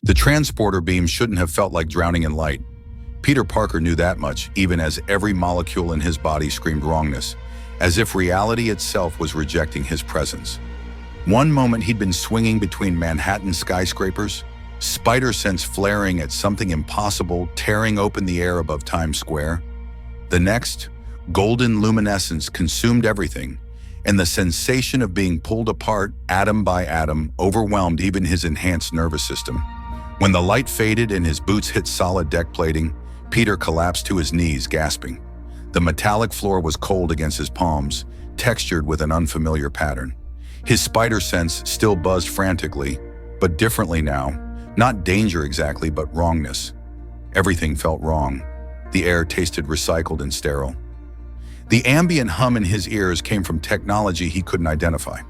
The transporter beam shouldn't have felt like drowning in light. Peter Parker knew that much, even as every molecule in his body screamed wrongness, as if reality itself was rejecting his presence. One moment he'd been swinging between Manhattan skyscrapers, spider sense flaring at something impossible, tearing open the air above Times Square. The next, golden luminescence consumed everything, and the sensation of being pulled apart atom by atom overwhelmed even his enhanced nervous system. When the light faded and his boots hit solid deck plating, Peter collapsed to his knees, gasping. The metallic floor was cold against his palms, textured with an unfamiliar pattern. His spider sense still buzzed frantically, but differently now. Not danger exactly, but wrongness. Everything felt wrong. The air tasted recycled and sterile. The ambient hum in his ears came from technology he couldn't identify.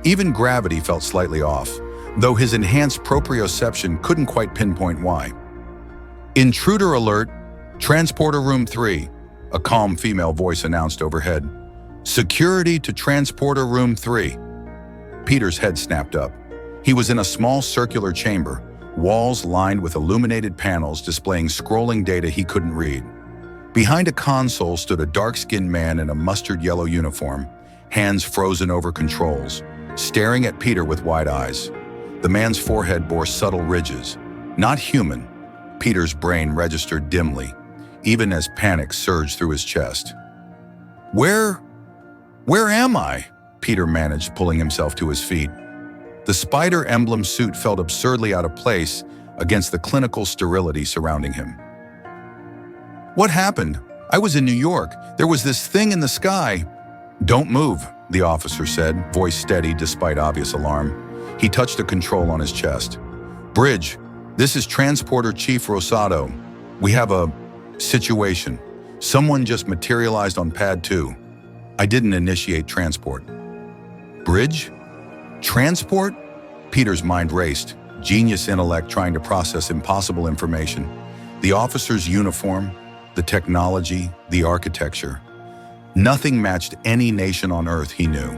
Even gravity felt slightly off, though his enhanced proprioception couldn't quite pinpoint why. "Intruder alert, Transporter Room 3, a calm female voice announced overhead. "Security to Transporter Room 3. Peter's head snapped up. He was in a small circular chamber, walls lined with illuminated panels displaying scrolling data he couldn't read. Behind a console stood a dark-skinned man in a mustard-yellow uniform, hands frozen over controls, staring at Peter with wide eyes. The man's forehead bore subtle ridges. Not human, Peter's brain registered dimly, even as panic surged through his chest. Where am I?" Peter managed, pulling himself to his feet. The spider emblem suit felt absurdly out of place against the clinical sterility surrounding him. "What happened? I was in New York. There was this thing in the sky." "Don't move," the officer said, voice steady despite obvious alarm. He touched a control on his chest. "Bridge, this is Transporter Chief Rosado. We have a situation. Someone just materialized on Pad 2. I didn't initiate transport." "Bridge? Transport?" Peter's mind raced, genius intellect trying to process impossible information. The officer's uniform, the technology, the architecture. Nothing matched any nation on Earth he knew.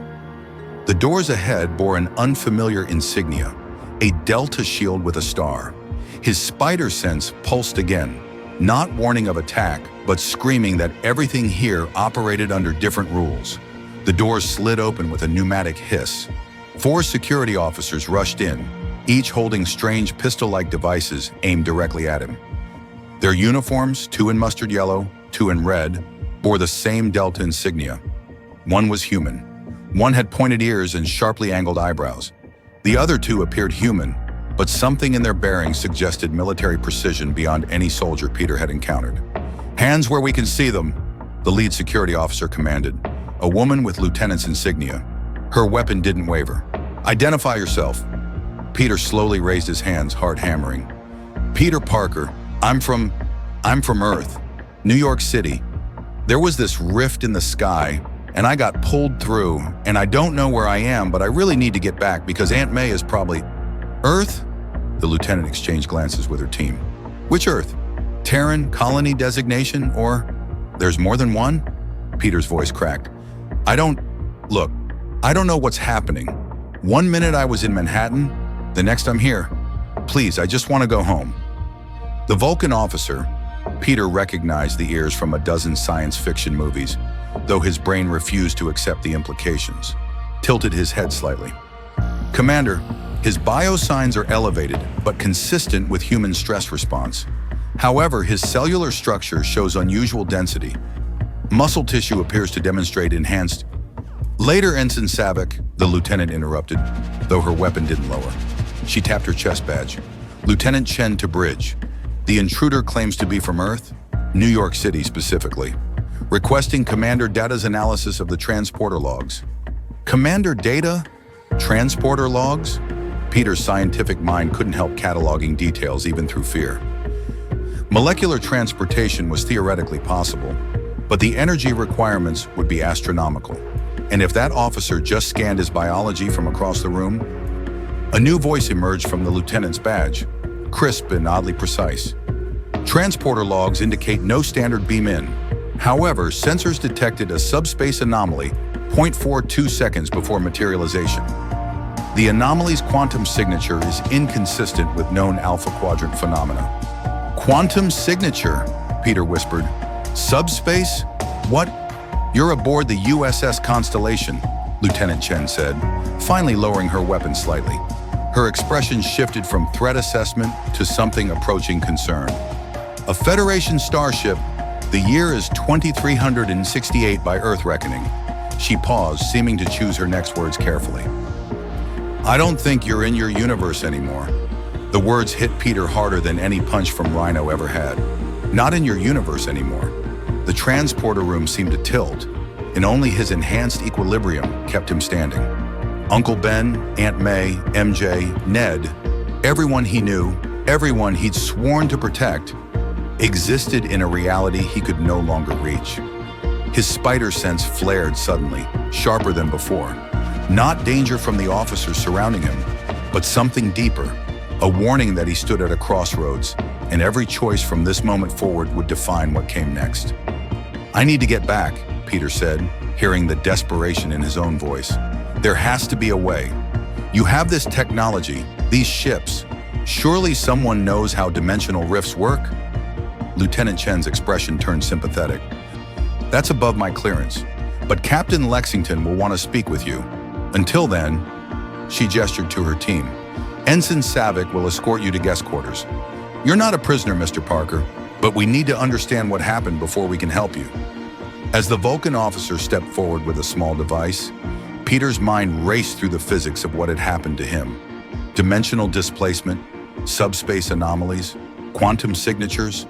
The doors ahead bore an unfamiliar insignia, a delta shield with a star. His spider sense pulsed again, not warning of attack, but screaming that everything here operated under different rules. The doors slid open with a pneumatic hiss. 4 security officers rushed in, each holding strange pistol-like devices aimed directly at him. Their uniforms, 2 in mustard yellow, 2 in red, bore the same Delta insignia. One was human. One had pointed ears and sharply angled eyebrows. The other 2 appeared human, but something in their bearings suggested military precision beyond any soldier Peter had encountered. "Hands where we can see them," the lead security officer commanded, a woman with lieutenant's insignia. Her weapon didn't waver. "Identify yourself." Peter slowly raised his hands, heart hammering. "Peter Parker. I'm from Earth, New York City. There was this rift in the sky, and I got pulled through, and I don't know where I am, but I really need to get back because Aunt May is probably..." "Earth?" The lieutenant exchanged glances with her team. "Which Earth? Terran, colony designation, or there's more than one?" Peter's voice cracked. I don't know what's happening. One minute I was in Manhattan, the next I'm here. Please, I just want to go home." The Vulcan officer, Peter recognized the ears from a dozen science fiction movies, though his brain refused to accept the implications, tilted his head slightly. "Commander, his biosigns are elevated, but consistent with human stress response. However, his cellular structure shows unusual density. Muscle tissue appears to demonstrate enhanced..." "Later, Ensign Savick," the lieutenant interrupted, though her weapon didn't lower. She tapped her chest badge. "Lieutenant Chen to Bridge. The intruder claims to be from Earth, New York City specifically. Requesting Commander Data's analysis of the transporter logs." "Commander Data? Transporter logs?" Peter's scientific mind couldn't help cataloging details even through fear. Molecular transportation was theoretically possible, but the energy requirements would be astronomical. And if that officer just scanned his biology from across the room? A new voice emerged from the lieutenant's badge, crisp and oddly precise. "Transporter logs indicate no standard beam-in. However, sensors detected a subspace anomaly 0.42 seconds before materialization." The anomaly's quantum signature is inconsistent with known alpha quadrant phenomena. Quantum signature, Peter whispered. Subspace? What? You're aboard the USS Constellation, Lieutenant Chen said, finally lowering her weapon slightly. Her expression shifted from threat assessment to something approaching concern. A Federation starship, the year is 2368 by Earth reckoning. She paused, seeming to choose her next words carefully. I don't think you're in your universe anymore. The words hit Peter harder than any punch from Rhino ever had. Not in your universe anymore. The transporter room seemed to tilt, and only his enhanced equilibrium kept him standing. Uncle Ben, Aunt May, MJ, Ned, everyone he knew, everyone he'd sworn to protect, existed in a reality he could no longer reach. His spider sense flared suddenly, sharper than before. Not danger from the officers surrounding him, but something deeper, a warning that he stood at a crossroads, and every choice from this moment forward would define what came next. I need to get back, Peter said, hearing the desperation in his own voice. There has to be a way. You have this technology, these ships. Surely someone knows how dimensional rifts work? Lieutenant Chen's expression turned sympathetic. That's above my clearance, but Captain Lexington will want to speak with you. Until then, she gestured to her team. Ensign Savick will escort you to guest quarters. You're not a prisoner, Mr. Parker, but we need to understand what happened before we can help you. As the Vulcan officer stepped forward with a small device, Peter's mind raced through the physics of what had happened to him. Dimensional displacement, subspace anomalies, quantum signatures.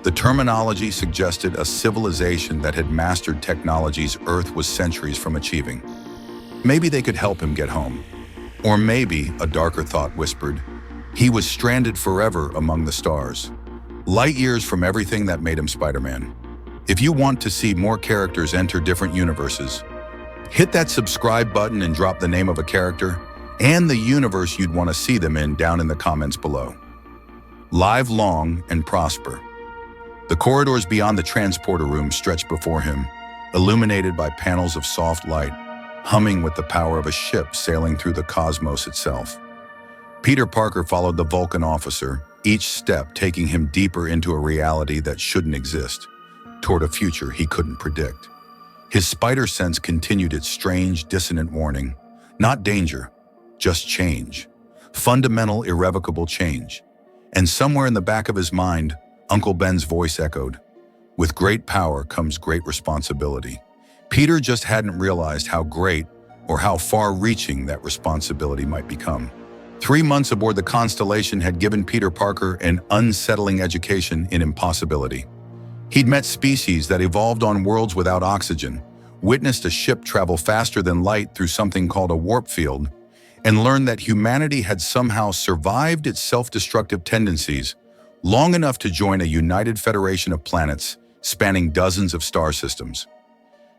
The terminology suggested a civilization that had mastered technologies Earth was centuries from achieving. Maybe they could help him get home. Or maybe, a darker thought whispered, he was stranded forever among the stars. Light years from everything that made him Spider-Man. If you want to see more characters enter different universes, hit that subscribe button and drop the name of a character and the universe you'd want to see them in down in the comments below. Live long and prosper. The corridors beyond the transporter room stretched before him, illuminated by panels of soft light, humming with the power of a ship sailing through the cosmos itself. Peter Parker followed the Vulcan officer, each step taking him deeper into a reality that shouldn't exist, toward a future he couldn't predict. His spider sense continued its strange, dissonant warning. Not danger, just change. Fundamental, irrevocable change. And somewhere in the back of his mind, Uncle Ben's voice echoed, with great power comes great responsibility. Peter just hadn't realized how great or how far-reaching that responsibility might become. 3 months aboard the Constellation had given Peter Parker an unsettling education in impossibility. He'd met species that evolved on worlds without oxygen, witnessed a ship travel faster than light through something called a warp field, and learned that humanity had somehow survived its self-destructive tendencies long enough to join a united federation of planets spanning dozens of star systems.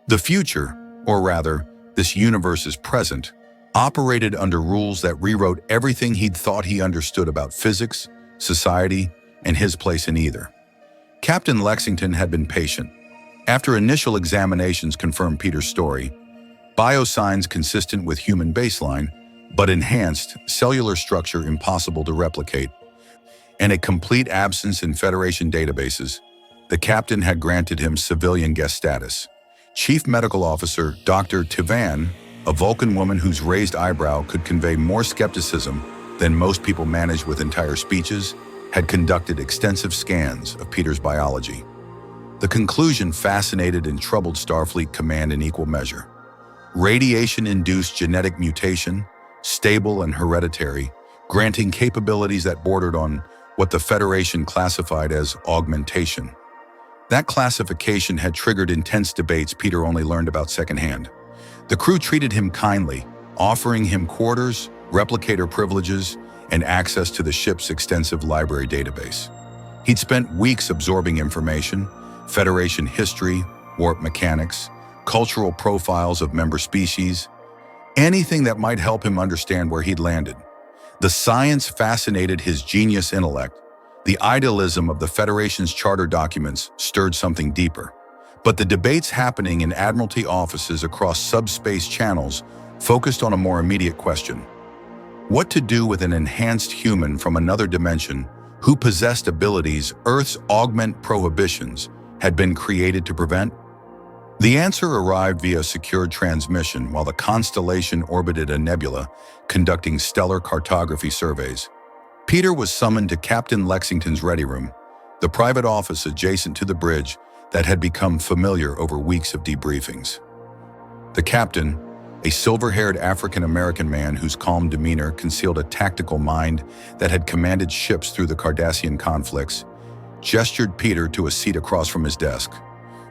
The future, or rather, this universe's present, operated under rules that rewrote everything he'd thought he understood about physics, society, and his place in either. Captain Lexington had been patient. After initial examinations confirmed Peter's story, biosigns consistent with human baseline, but enhanced, cellular structure impossible to replicate, and a complete absence in Federation databases, the captain had granted him civilian guest status. Chief Medical Officer Dr. Tivan, a Vulcan woman whose raised eyebrow could convey more skepticism than most people manage with entire speeches, had conducted extensive scans of Peter's biology. The conclusion fascinated and troubled Starfleet Command in equal measure. Radiation-induced genetic mutation, stable and hereditary, granting capabilities that bordered on what the Federation classified as augmentation. That classification had triggered intense debates Peter only learned about secondhand. The crew treated him kindly, offering him quarters, replicator privileges, and access to the ship's extensive library database. He'd spent weeks absorbing information, Federation history, warp mechanics, cultural profiles of member species, anything that might help him understand where he'd landed. The science fascinated his genius intellect. The idealism of the Federation's charter documents stirred something deeper. But the debates happening in Admiralty offices across subspace channels focused on a more immediate question. What to do with an enhanced human from another dimension who possessed abilities Earth's augment prohibitions had been created to prevent? The answer arrived via secured transmission while the constellation orbited a nebula conducting stellar cartography surveys. Peter was summoned to Captain Lexington's ready room, the private office adjacent to the bridge that had become familiar over weeks of debriefings. The captain, a silver-haired African-American man whose calm demeanor concealed a tactical mind that had commanded ships through the Cardassian conflicts, gestured Peter to a seat across from his desk.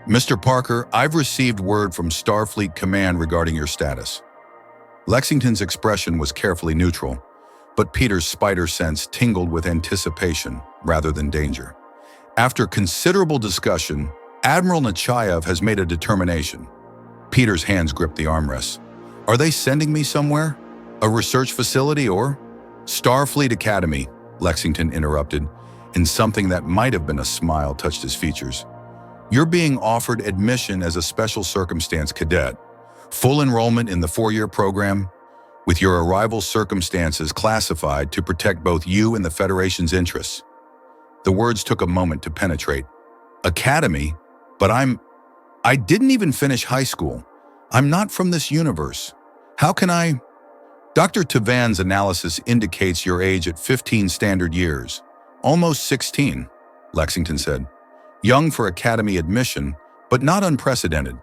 "Mr. Parker, I've received word from Starfleet Command regarding your status." Lexington's expression was carefully neutral, but Peter's spider sense tingled with anticipation rather than danger. After considerable discussion, Admiral Nechayev has made a determination. Peter's hands gripped the armrests. "Are they sending me somewhere? A research facility or—" "Starfleet Academy," Lexington interrupted, and something that might have been a smile touched his features. "You're being offered admission as a special circumstance cadet, full enrollment in the 4-year program, with your arrival circumstances classified to protect both you and the Federation's interests." The words took a moment to penetrate. "Academy? But I didn't even finish high school. I'm not from this universe. How can I—" "Dr. Tavan's analysis indicates your age at 15 standard years, almost 16, Lexington said. "Young for academy admission, but not unprecedented.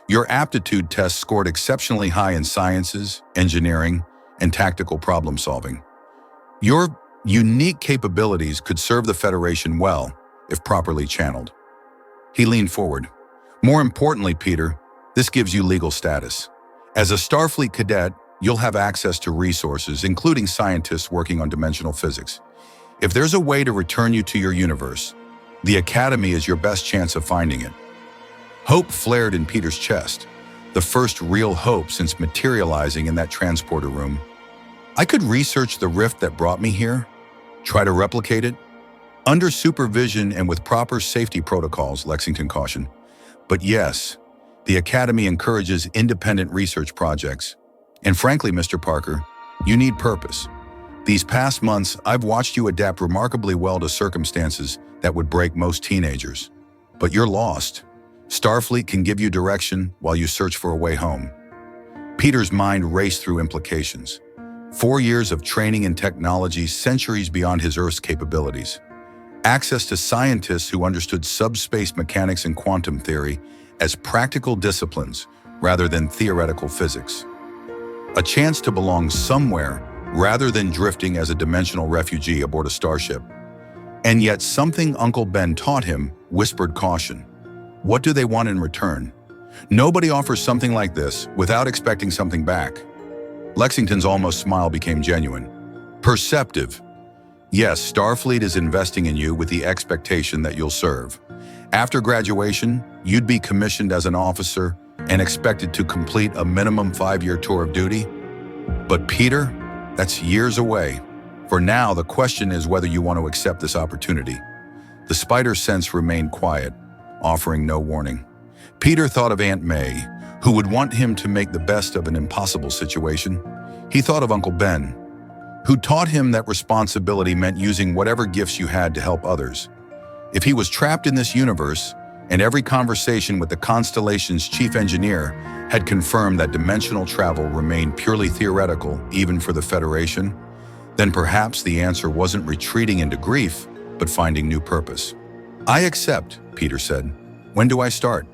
Your aptitude test scored exceptionally high in sciences, engineering, and tactical problem solving. Your unique capabilities could serve the Federation well if properly channeled." He leaned forward. "More importantly, Peter, this gives you legal status. As a Starfleet cadet, you'll have access to resources, including scientists working on dimensional physics. If there's a way to return you to your universe, the Academy is your best chance of finding it." Hope flared in Peter's chest, the first real hope since materializing in that transporter room. "I could research the rift that brought me here, try to replicate it, under supervision and with proper safety protocols," Lexington cautioned. "But yes, the Academy encourages independent research projects. And frankly, Mr. Parker, you need purpose. These past months, I've watched you adapt remarkably well to circumstances that would break most teenagers. But you're lost. Starfleet can give you direction while you search for a way home." Peter's mind raced through implications. 4 years of training in technology centuries beyond his Earth's capabilities. Access to scientists who understood subspace mechanics and quantum theory as practical disciplines rather than theoretical physics. A chance to belong somewhere rather than drifting as a dimensional refugee aboard a starship. And yet something Uncle Ben taught him whispered caution. What do they want in return? Nobody offers something like this without expecting something back. Lexington's almost smile became genuine. "Perceptive. Yes, Starfleet is investing in you with the expectation that you'll serve. After graduation, you'd be commissioned as an officer and expected to complete a minimum 5-year tour of duty. But Peter, that's years away. For now, the question is whether you want to accept this opportunity." The spider sense remained quiet, offering no warning. Peter thought of Aunt May, who would want him to make the best of an impossible situation. He thought of Uncle Ben, who taught him that responsibility meant using whatever gifts you had to help others. If he was trapped in this universe, and every conversation with the constellation's chief engineer had confirmed that dimensional travel remained purely theoretical even for the Federation, then perhaps the answer wasn't retreating into grief, but finding new purpose. "I accept," Peter said. "When do I start?"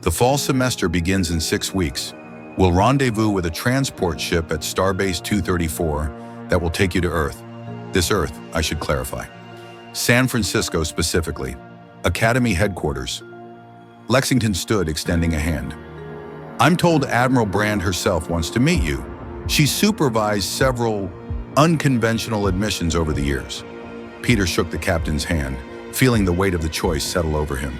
"The fall semester begins in 6 weeks. We'll rendezvous with a transport ship at Starbase 234 that will take you to Earth. This Earth, I should clarify. San Francisco specifically. Academy headquarters." Lexington stood, extending a hand. "I'm told Admiral Brand herself wants to meet you. She supervised several unconventional admissions over the years." Peter shook the captain's hand, feeling the weight of the choice settle over him.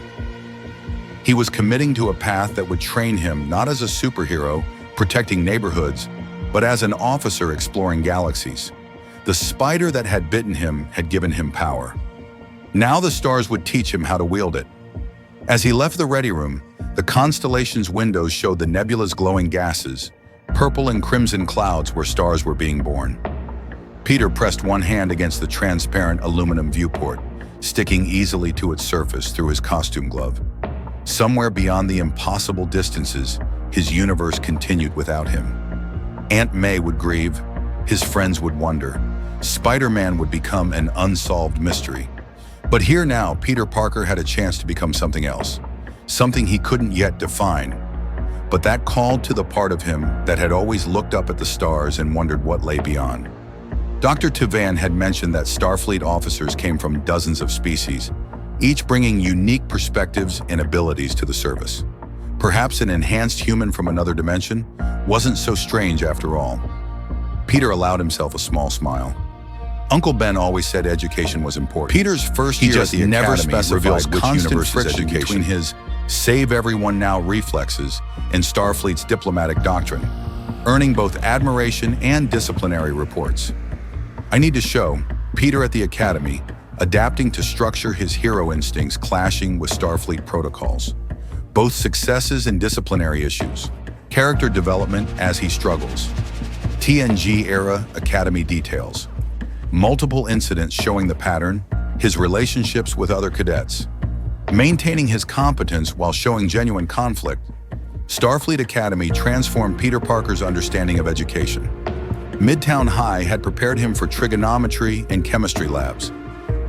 He was committing to a path that would train him not as a superhero protecting neighborhoods, but as an officer exploring galaxies. The spider that had bitten him had given him power. Now the stars would teach him how to wield it. As he left the ready room, the constellation's windows showed the nebula's glowing gases, purple and crimson clouds where stars were being born. Peter pressed one hand against the transparent aluminum viewport, sticking easily to its surface through his costume glove. Somewhere beyond the impossible distances, his universe continued without him. Aunt May would grieve, his friends would wonder, Spider-Man would become an unsolved mystery. But here now, Peter Parker had a chance to become something else, something he couldn't yet define, but that called to the part of him that had always looked up at the stars and wondered what lay beyond. Dr. Tivan had mentioned that Starfleet officers came from dozens of species, each bringing unique perspectives and abilities to the service. Perhaps an enhanced human from another dimension wasn't so strange after all. Peter allowed himself a small smile. Uncle Ben always said education was important. Peter's first year at the academy reveals constant friction between his save everyone now reflexes and Starfleet's diplomatic doctrine, earning both admiration and disciplinary reports. I need to show Peter at the academy adapting to structure his hero instincts clashing with Starfleet protocols. Both successes and disciplinary issues. Character development as he struggles. TNG-era academy details. Multiple incidents showing the pattern, his relationships with other cadets. Maintaining his competence while showing genuine conflict. Starfleet Academy transformed Peter Parker's understanding of education. Midtown High had prepared him for trigonometry and chemistry labs.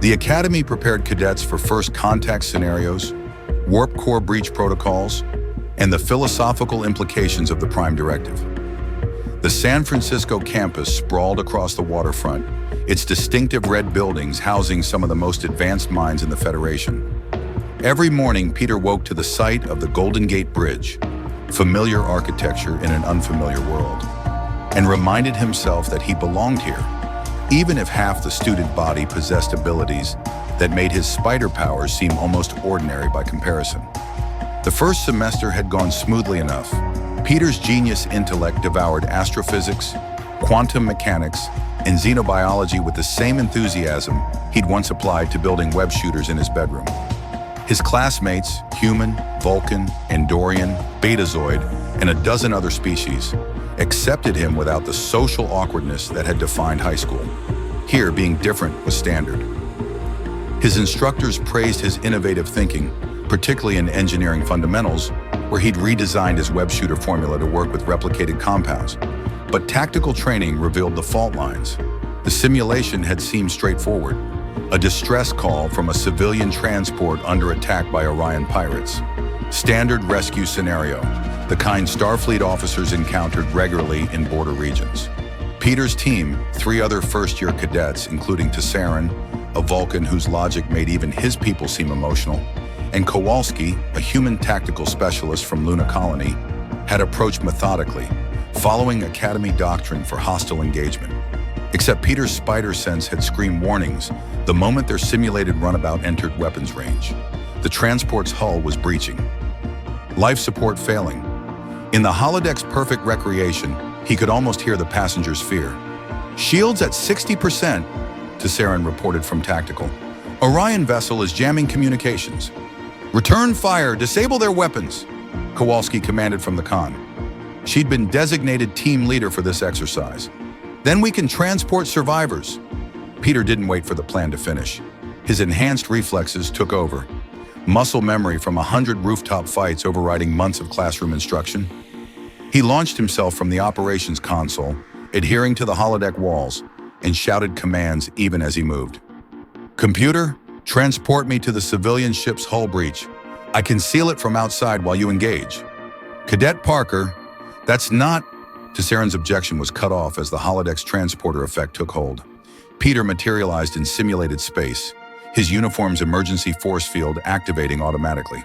The Academy prepared cadets for first contact scenarios, warp core breach protocols, and the philosophical implications of the Prime Directive. The San Francisco campus sprawled across the waterfront, its distinctive red buildings housing some of the most advanced minds in the Federation. Every morning, Peter woke to the sight of the Golden Gate Bridge, familiar architecture in an unfamiliar world, and reminded himself that he belonged here, even if half the student body possessed abilities that made his spider powers seem almost ordinary by comparison. The first semester had gone smoothly enough. Peter's genius intellect devoured astrophysics, quantum mechanics, and xenobiology with the same enthusiasm he'd once applied to building web shooters in his bedroom. His classmates, human, Vulcan, Andorian, Betazoid, and a dozen other species, accepted him without the social awkwardness that had defined high school. Here, being different was standard. His instructors praised his innovative thinking, particularly in engineering fundamentals, where he'd redesigned his web shooter formula to work with replicated compounds. But tactical training revealed the fault lines. The simulation had seemed straightforward, a distress call from a civilian transport under attack by Orion pirates. Standard rescue scenario, the kind Starfleet officers encountered regularly in border regions. Peter's team, 3 other first-year cadets, including Tesseran, a Vulcan whose logic made even his people seem emotional, and Kowalski, a human tactical specialist from Luna Colony, had approached methodically, following Academy doctrine for hostile engagement. Except Peter's spider sense had screamed warnings the moment their simulated runabout entered weapons range. The transport's hull was breaching. Life support failing. In the holodeck's perfect recreation, he could almost hear the passengers' fear. Shields at 60%, Tesseran reported from Tactical. Orion vessel is jamming communications. Return fire, disable their weapons, Kowalski commanded from the con. She'd been designated team leader for this exercise. Then we can transport survivors. Peter didn't wait for the plan to finish. His enhanced reflexes took over. Muscle memory from 100 rooftop fights overriding months of classroom instruction. He launched himself from the operations console, adhering to the holodeck walls, and shouted commands even as he moved. Computer, transport me to the civilian ship's hull breach. I can seal it from outside while you engage. Cadet Parker, that's not... Tesseran's objection was cut off as the holodeck's transporter effect took hold. Peter materialized in simulated space, his uniform's emergency force field activating automatically.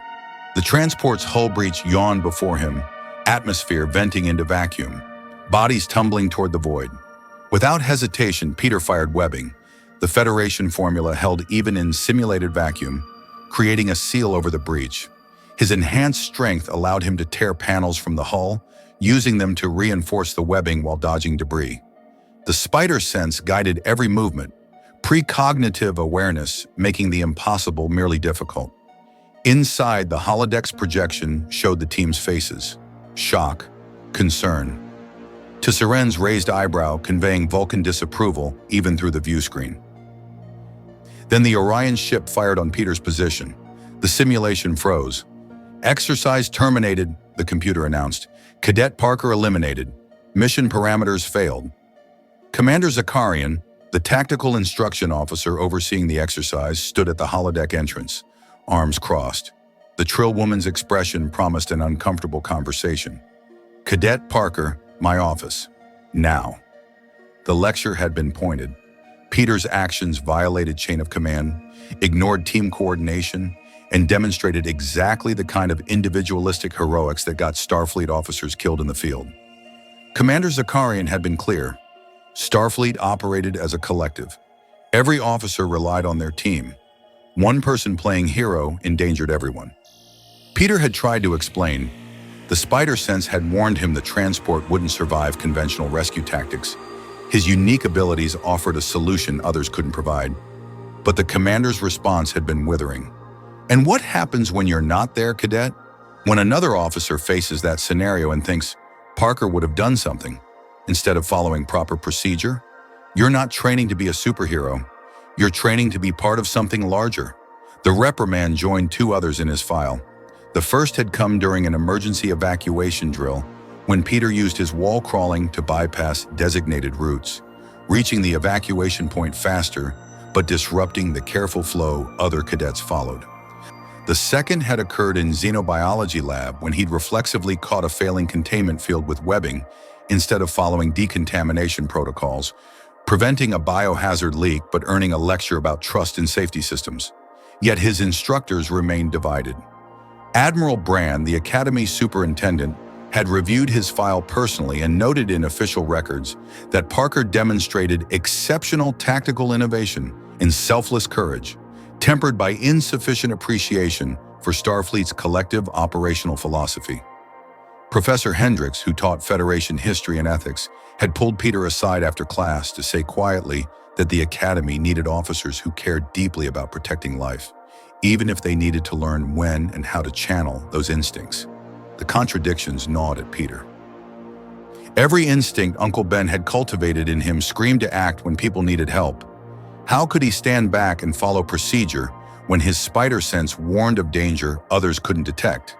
The transport's hull breach yawned before him, atmosphere venting into vacuum, bodies tumbling toward the void. Without hesitation, Peter fired webbing. The Federation formula held even in simulated vacuum, creating a seal over the breach. His enhanced strength allowed him to tear panels from the hull, using them to reinforce the webbing while dodging debris. The spider sense guided every movement, precognitive awareness making the impossible merely difficult. Inside, the holodeck's projection showed the team's faces: shock, concern, to Seren's raised eyebrow conveying Vulcan disapproval even through the view screen. Then the Orion ship fired on Peter's position. The simulation froze. "Exercise terminated," the computer announced. "Cadet Parker eliminated. Mission parameters failed." Commander Zakarian, the tactical instruction officer overseeing the exercise, stood at the holodeck entrance, arms crossed. The Trill woman's expression promised an uncomfortable conversation. "Cadet Parker, my office. Now." The lecture had been pointed. Peter's actions violated chain of command, ignored team coordination, and demonstrated exactly the kind of individualistic heroics that got Starfleet officers killed in the field. Commander Zakarian had been clear. Starfleet operated as a collective. Every officer relied on their team. One person playing hero endangered everyone. Peter had tried to explain. The spider sense had warned him the transport wouldn't survive conventional rescue tactics. His unique abilities offered a solution others couldn't provide. But the commander's response had been withering. "And what happens when you're not there, cadet?" When another officer faces that scenario and thinks Parker would have done something, instead of following proper procedure, you're not training to be a superhero. You're training to be part of something larger. The reprimand joined two others in his file. The first had come during an emergency evacuation drill when Peter used his wall crawling to bypass designated routes, reaching the evacuation point faster, but disrupting the careful flow other cadets followed. The second had occurred in xenobiology lab when he'd reflexively caught a failing containment field with webbing instead of following decontamination protocols, preventing a biohazard leak but earning a lecture about trust in safety systems. Yet his instructors remained divided. Admiral Brand, the Academy superintendent, had reviewed his file personally and noted in official records that Parker demonstrated exceptional tactical innovation and selfless courage, tempered by insufficient appreciation for Starfleet's collective operational philosophy. Professor Hendricks, who taught Federation history and ethics, had pulled Peter aside after class to say quietly that the Academy needed officers who cared deeply about protecting life, even if they needed to learn when and how to channel those instincts. The contradictions gnawed at Peter. Every instinct Uncle Ben had cultivated in him screamed to act when people needed help. How could he stand back and follow procedure when his spider sense warned of danger others couldn't detect?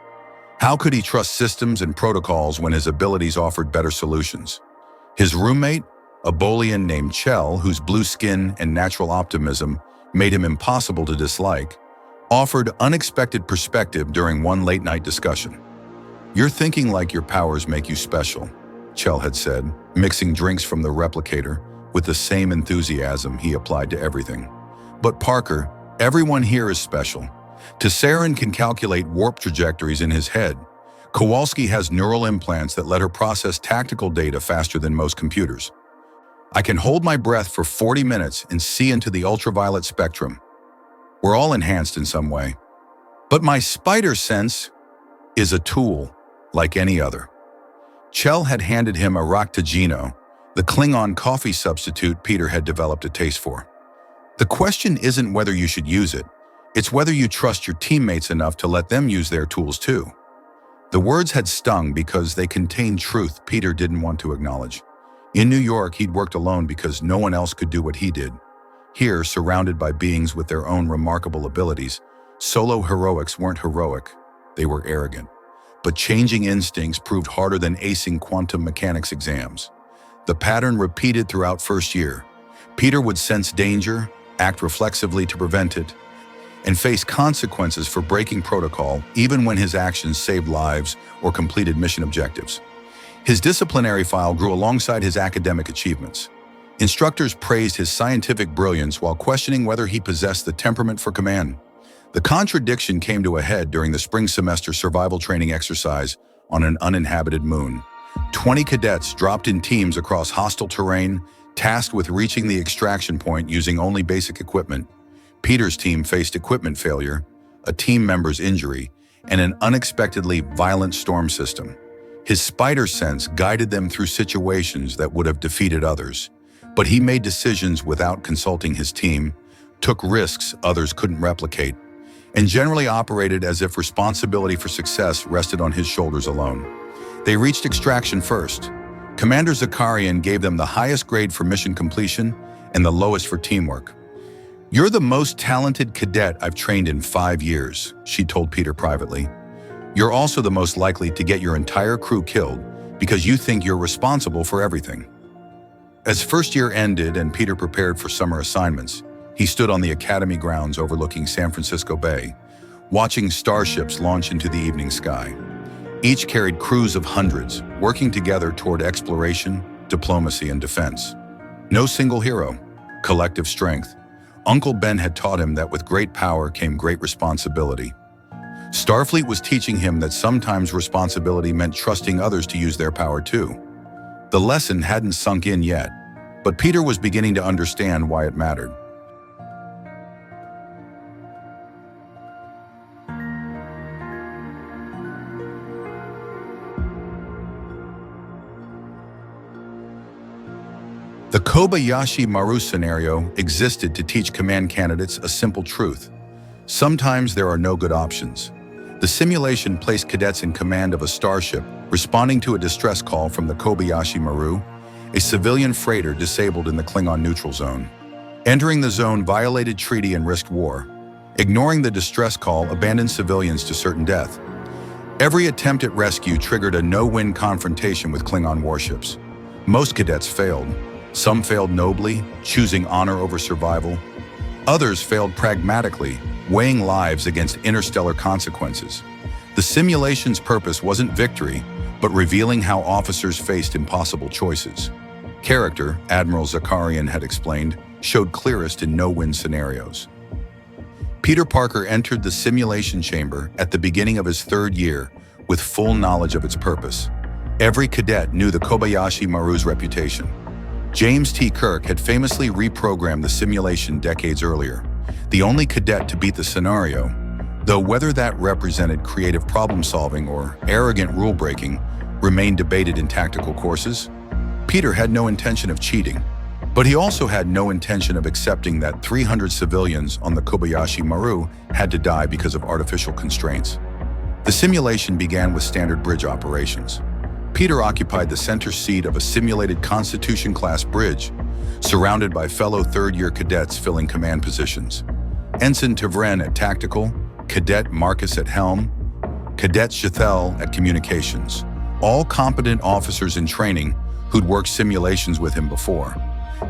How could he trust systems and protocols when his abilities offered better solutions? His roommate, a Bolian named Chell, whose blue skin and natural optimism made him impossible to dislike, offered unexpected perspective during one late-night discussion. "You're thinking like your powers make you special," Chell had said, mixing drinks from the replicator with the same enthusiasm he applied to everything. "But Parker, everyone here is special. Tesserain can calculate warp trajectories in his head. Kowalski has neural implants that let her process tactical data faster than most computers. I can hold my breath for 40 minutes and see into the ultraviolet spectrum. We're all enhanced in some way. But my spider sense is a tool, like any other." Chell had handed him a Raktajino, the Klingon coffee substitute Peter had developed a taste for. "The question isn't whether you should use it, it's whether you trust your teammates enough to let them use their tools too." The words had stung because they contained truth Peter didn't want to acknowledge. In New York, he'd worked alone because no one else could do what he did. Here, surrounded by beings with their own remarkable abilities, solo heroics weren't heroic, they were arrogant. But changing instincts proved harder than acing quantum mechanics exams. The pattern repeated throughout first year. Peter would sense danger, act reflexively to prevent it, and face consequences for breaking protocol even when his actions saved lives or completed mission objectives. His disciplinary file grew alongside his academic achievements. Instructors praised his scientific brilliance while questioning whether he possessed the temperament for command. The contradiction came to a head during the spring semester survival training exercise on an uninhabited moon. 20 cadets dropped in teams across hostile terrain, tasked with reaching the extraction point using only basic equipment. Peter's team faced equipment failure, a team member's injury, and an unexpectedly violent storm system. His spider sense guided them through situations that would have defeated others. But he made decisions without consulting his team, took risks others couldn't replicate, and generally operated as if responsibility for success rested on his shoulders alone. They reached extraction first. Commander Zakarian gave them the highest grade for mission completion and the lowest for teamwork. "You're the most talented cadet I've trained in 5 years," she told Peter privately. "You're also the most likely to get your entire crew killed because you think you're responsible for everything." As first year ended and Peter prepared for summer assignments, he stood on the academy grounds overlooking San Francisco Bay, watching starships launch into the evening sky. Each carried crews of hundreds, working together toward exploration, diplomacy, and defense. No single hero, collective strength. Uncle Ben had taught him that with great power came great responsibility. Starfleet was teaching him that sometimes responsibility meant trusting others to use their power too. The lesson hadn't sunk in yet, but Peter was beginning to understand why it mattered. The Kobayashi Maru scenario existed to teach command candidates a simple truth. Sometimes there are no good options. The simulation placed cadets in command of a starship responding to a distress call from the Kobayashi Maru, a civilian freighter disabled in the Klingon neutral zone. Entering the zone violated treaty and risked war. Ignoring the distress call abandoned civilians to certain death. Every attempt at rescue triggered a no-win confrontation with Klingon warships. Most cadets failed. Some failed nobly, choosing honor over survival. Others failed pragmatically, weighing lives against interstellar consequences. The simulation's purpose wasn't victory, but revealing how officers faced impossible choices. Character, Admiral Zakarian had explained, showed clearest in no-win scenarios. Peter Parker entered the simulation chamber at the beginning of his 3rd year with full knowledge of its purpose. Every cadet knew the Kobayashi Maru's reputation. James T. Kirk had famously reprogrammed the simulation decades earlier, the only cadet to beat the scenario, though whether that represented creative problem-solving or arrogant rule-breaking remained debated in tactical courses. Peter had no intention of cheating, but he also had no intention of accepting that 300 civilians on the Kobayashi Maru had to die because of artificial constraints. The simulation began with standard bridge operations. Peter occupied the center seat of a simulated Constitution-class bridge, surrounded by fellow 3rd-year cadets filling command positions. Ensign Tavren at tactical, Cadet Marcus at helm, Cadet Jethel at communications, all competent officers in training who'd worked simulations with him before.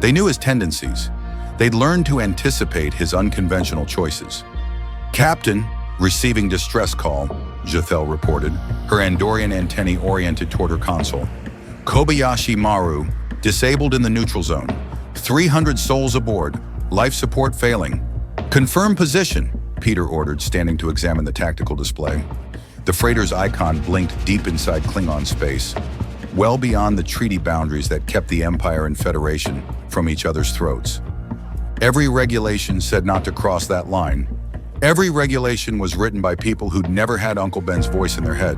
They knew his tendencies. They'd learned to anticipate his unconventional choices. "Captain, receiving distress call," Jethel reported, her Andorian antennae oriented toward her console. "Kobayashi Maru, disabled in the neutral zone. 300 souls aboard. Life support failing." "Confirm position," Peter ordered, standing to examine the tactical display. The freighter's icon blinked deep inside Klingon space, well beyond the treaty boundaries that kept the Empire and Federation from each other's throats. Every regulation said not to cross that line. Every regulation was written by people who'd never had Uncle Ben's voice in their head.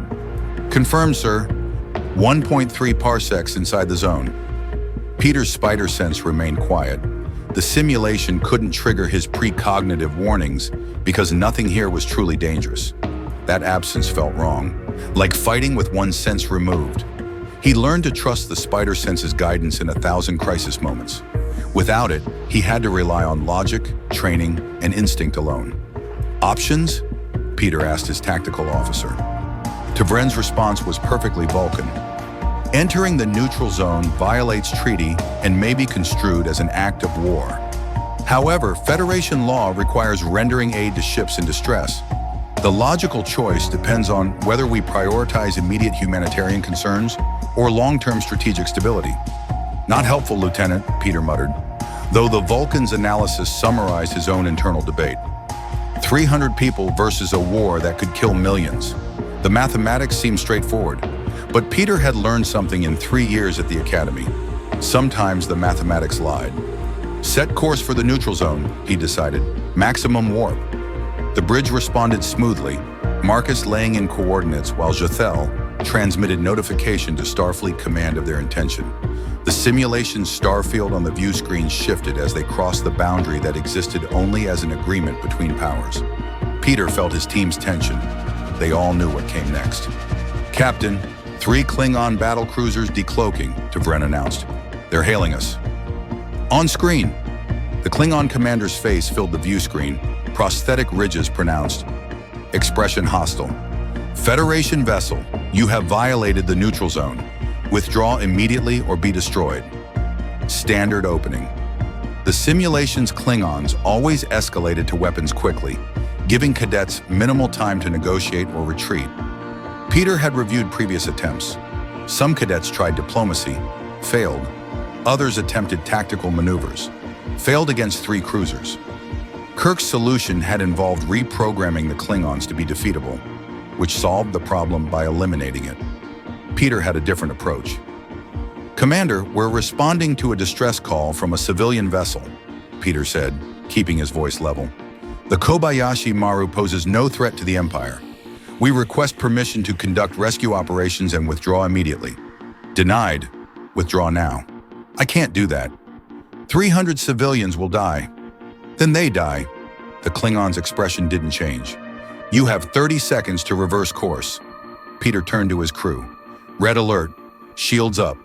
"Confirmed, sir. 1.3 parsecs inside the zone." Peter's spider sense remained quiet. The simulation couldn't trigger his precognitive warnings because nothing here was truly dangerous. That absence felt wrong, like fighting with one sense removed. He learned to trust the spider sense's guidance in 1,000 crisis moments. Without it, he had to rely on logic, training, and instinct alone. "Options?" Peter asked his tactical officer. Tavren's response was perfectly Vulcan. "Entering the neutral zone violates treaty and may be construed as an act of war. However, Federation law requires rendering aid to ships in distress. The logical choice depends on whether we prioritize immediate humanitarian concerns or long-term strategic stability." "Not helpful, Lieutenant," Peter muttered, though the Vulcan's analysis summarized his own internal debate. 300 people versus a war that could kill millions. The mathematics seemed straightforward, but Peter had learned something in 3 years at the Academy. Sometimes the mathematics lied. "Set course for the neutral zone," he decided. "Maximum warp." The bridge responded smoothly, Marcus laying in coordinates while Jethel transmitted notification to Starfleet Command of their intention. The simulation's starfield on the view screen shifted as they crossed the boundary that existed only as an agreement between powers. Peter felt his team's tension. They all knew what came next. "Captain, 3 Klingon battlecruisers decloaking, Tavren announced. They're hailing us. On screen, the Klingon commander's face filled the view screen, prosthetic ridges pronounced. Expression hostile. Federation vessel, you have violated the neutral zone. Withdraw immediately or be destroyed. Standard opening. The simulation's Klingons always escalated to weapons quickly, giving cadets minimal time to negotiate or retreat. Peter had reviewed previous attempts. Some cadets tried diplomacy, failed. Others attempted tactical maneuvers, failed against 3 cruisers. Kirk's solution had involved reprogramming the Klingons to be defeatable, which solved the problem by eliminating it. Peter had a different approach. Commander, we're responding to a distress call from a civilian vessel, Peter said, keeping his voice level. The Kobayashi Maru poses no threat to the Empire. We request permission to conduct rescue operations and withdraw immediately. Denied. Withdraw now. I can't do that. 300 civilians will die. Then they die. The Klingon's expression didn't change. You have 30 seconds to reverse course. Peter turned to his crew. Red alert. Shields up.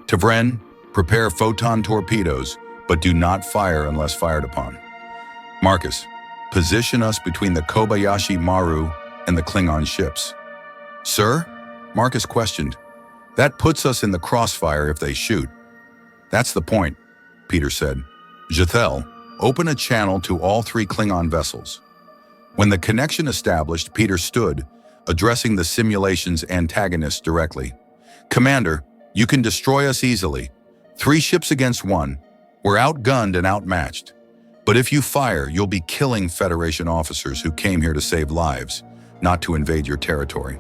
Tavren, prepare photon torpedoes, but do not fire unless fired upon. Marcus, position us between the Kobayashi Maru and the Klingon ships. Sir? Marcus questioned. That puts us in the crossfire if they shoot. That's the point, Peter said. Jethel, open a channel to all 3 Klingon vessels. When the connection established, Peter stood, addressing the simulation's antagonist directly. Commander, you can destroy us easily. 3 ships against 1. We're outgunned and outmatched. But if you fire, you'll be killing Federation officers who came here to save lives, not to invade your territory.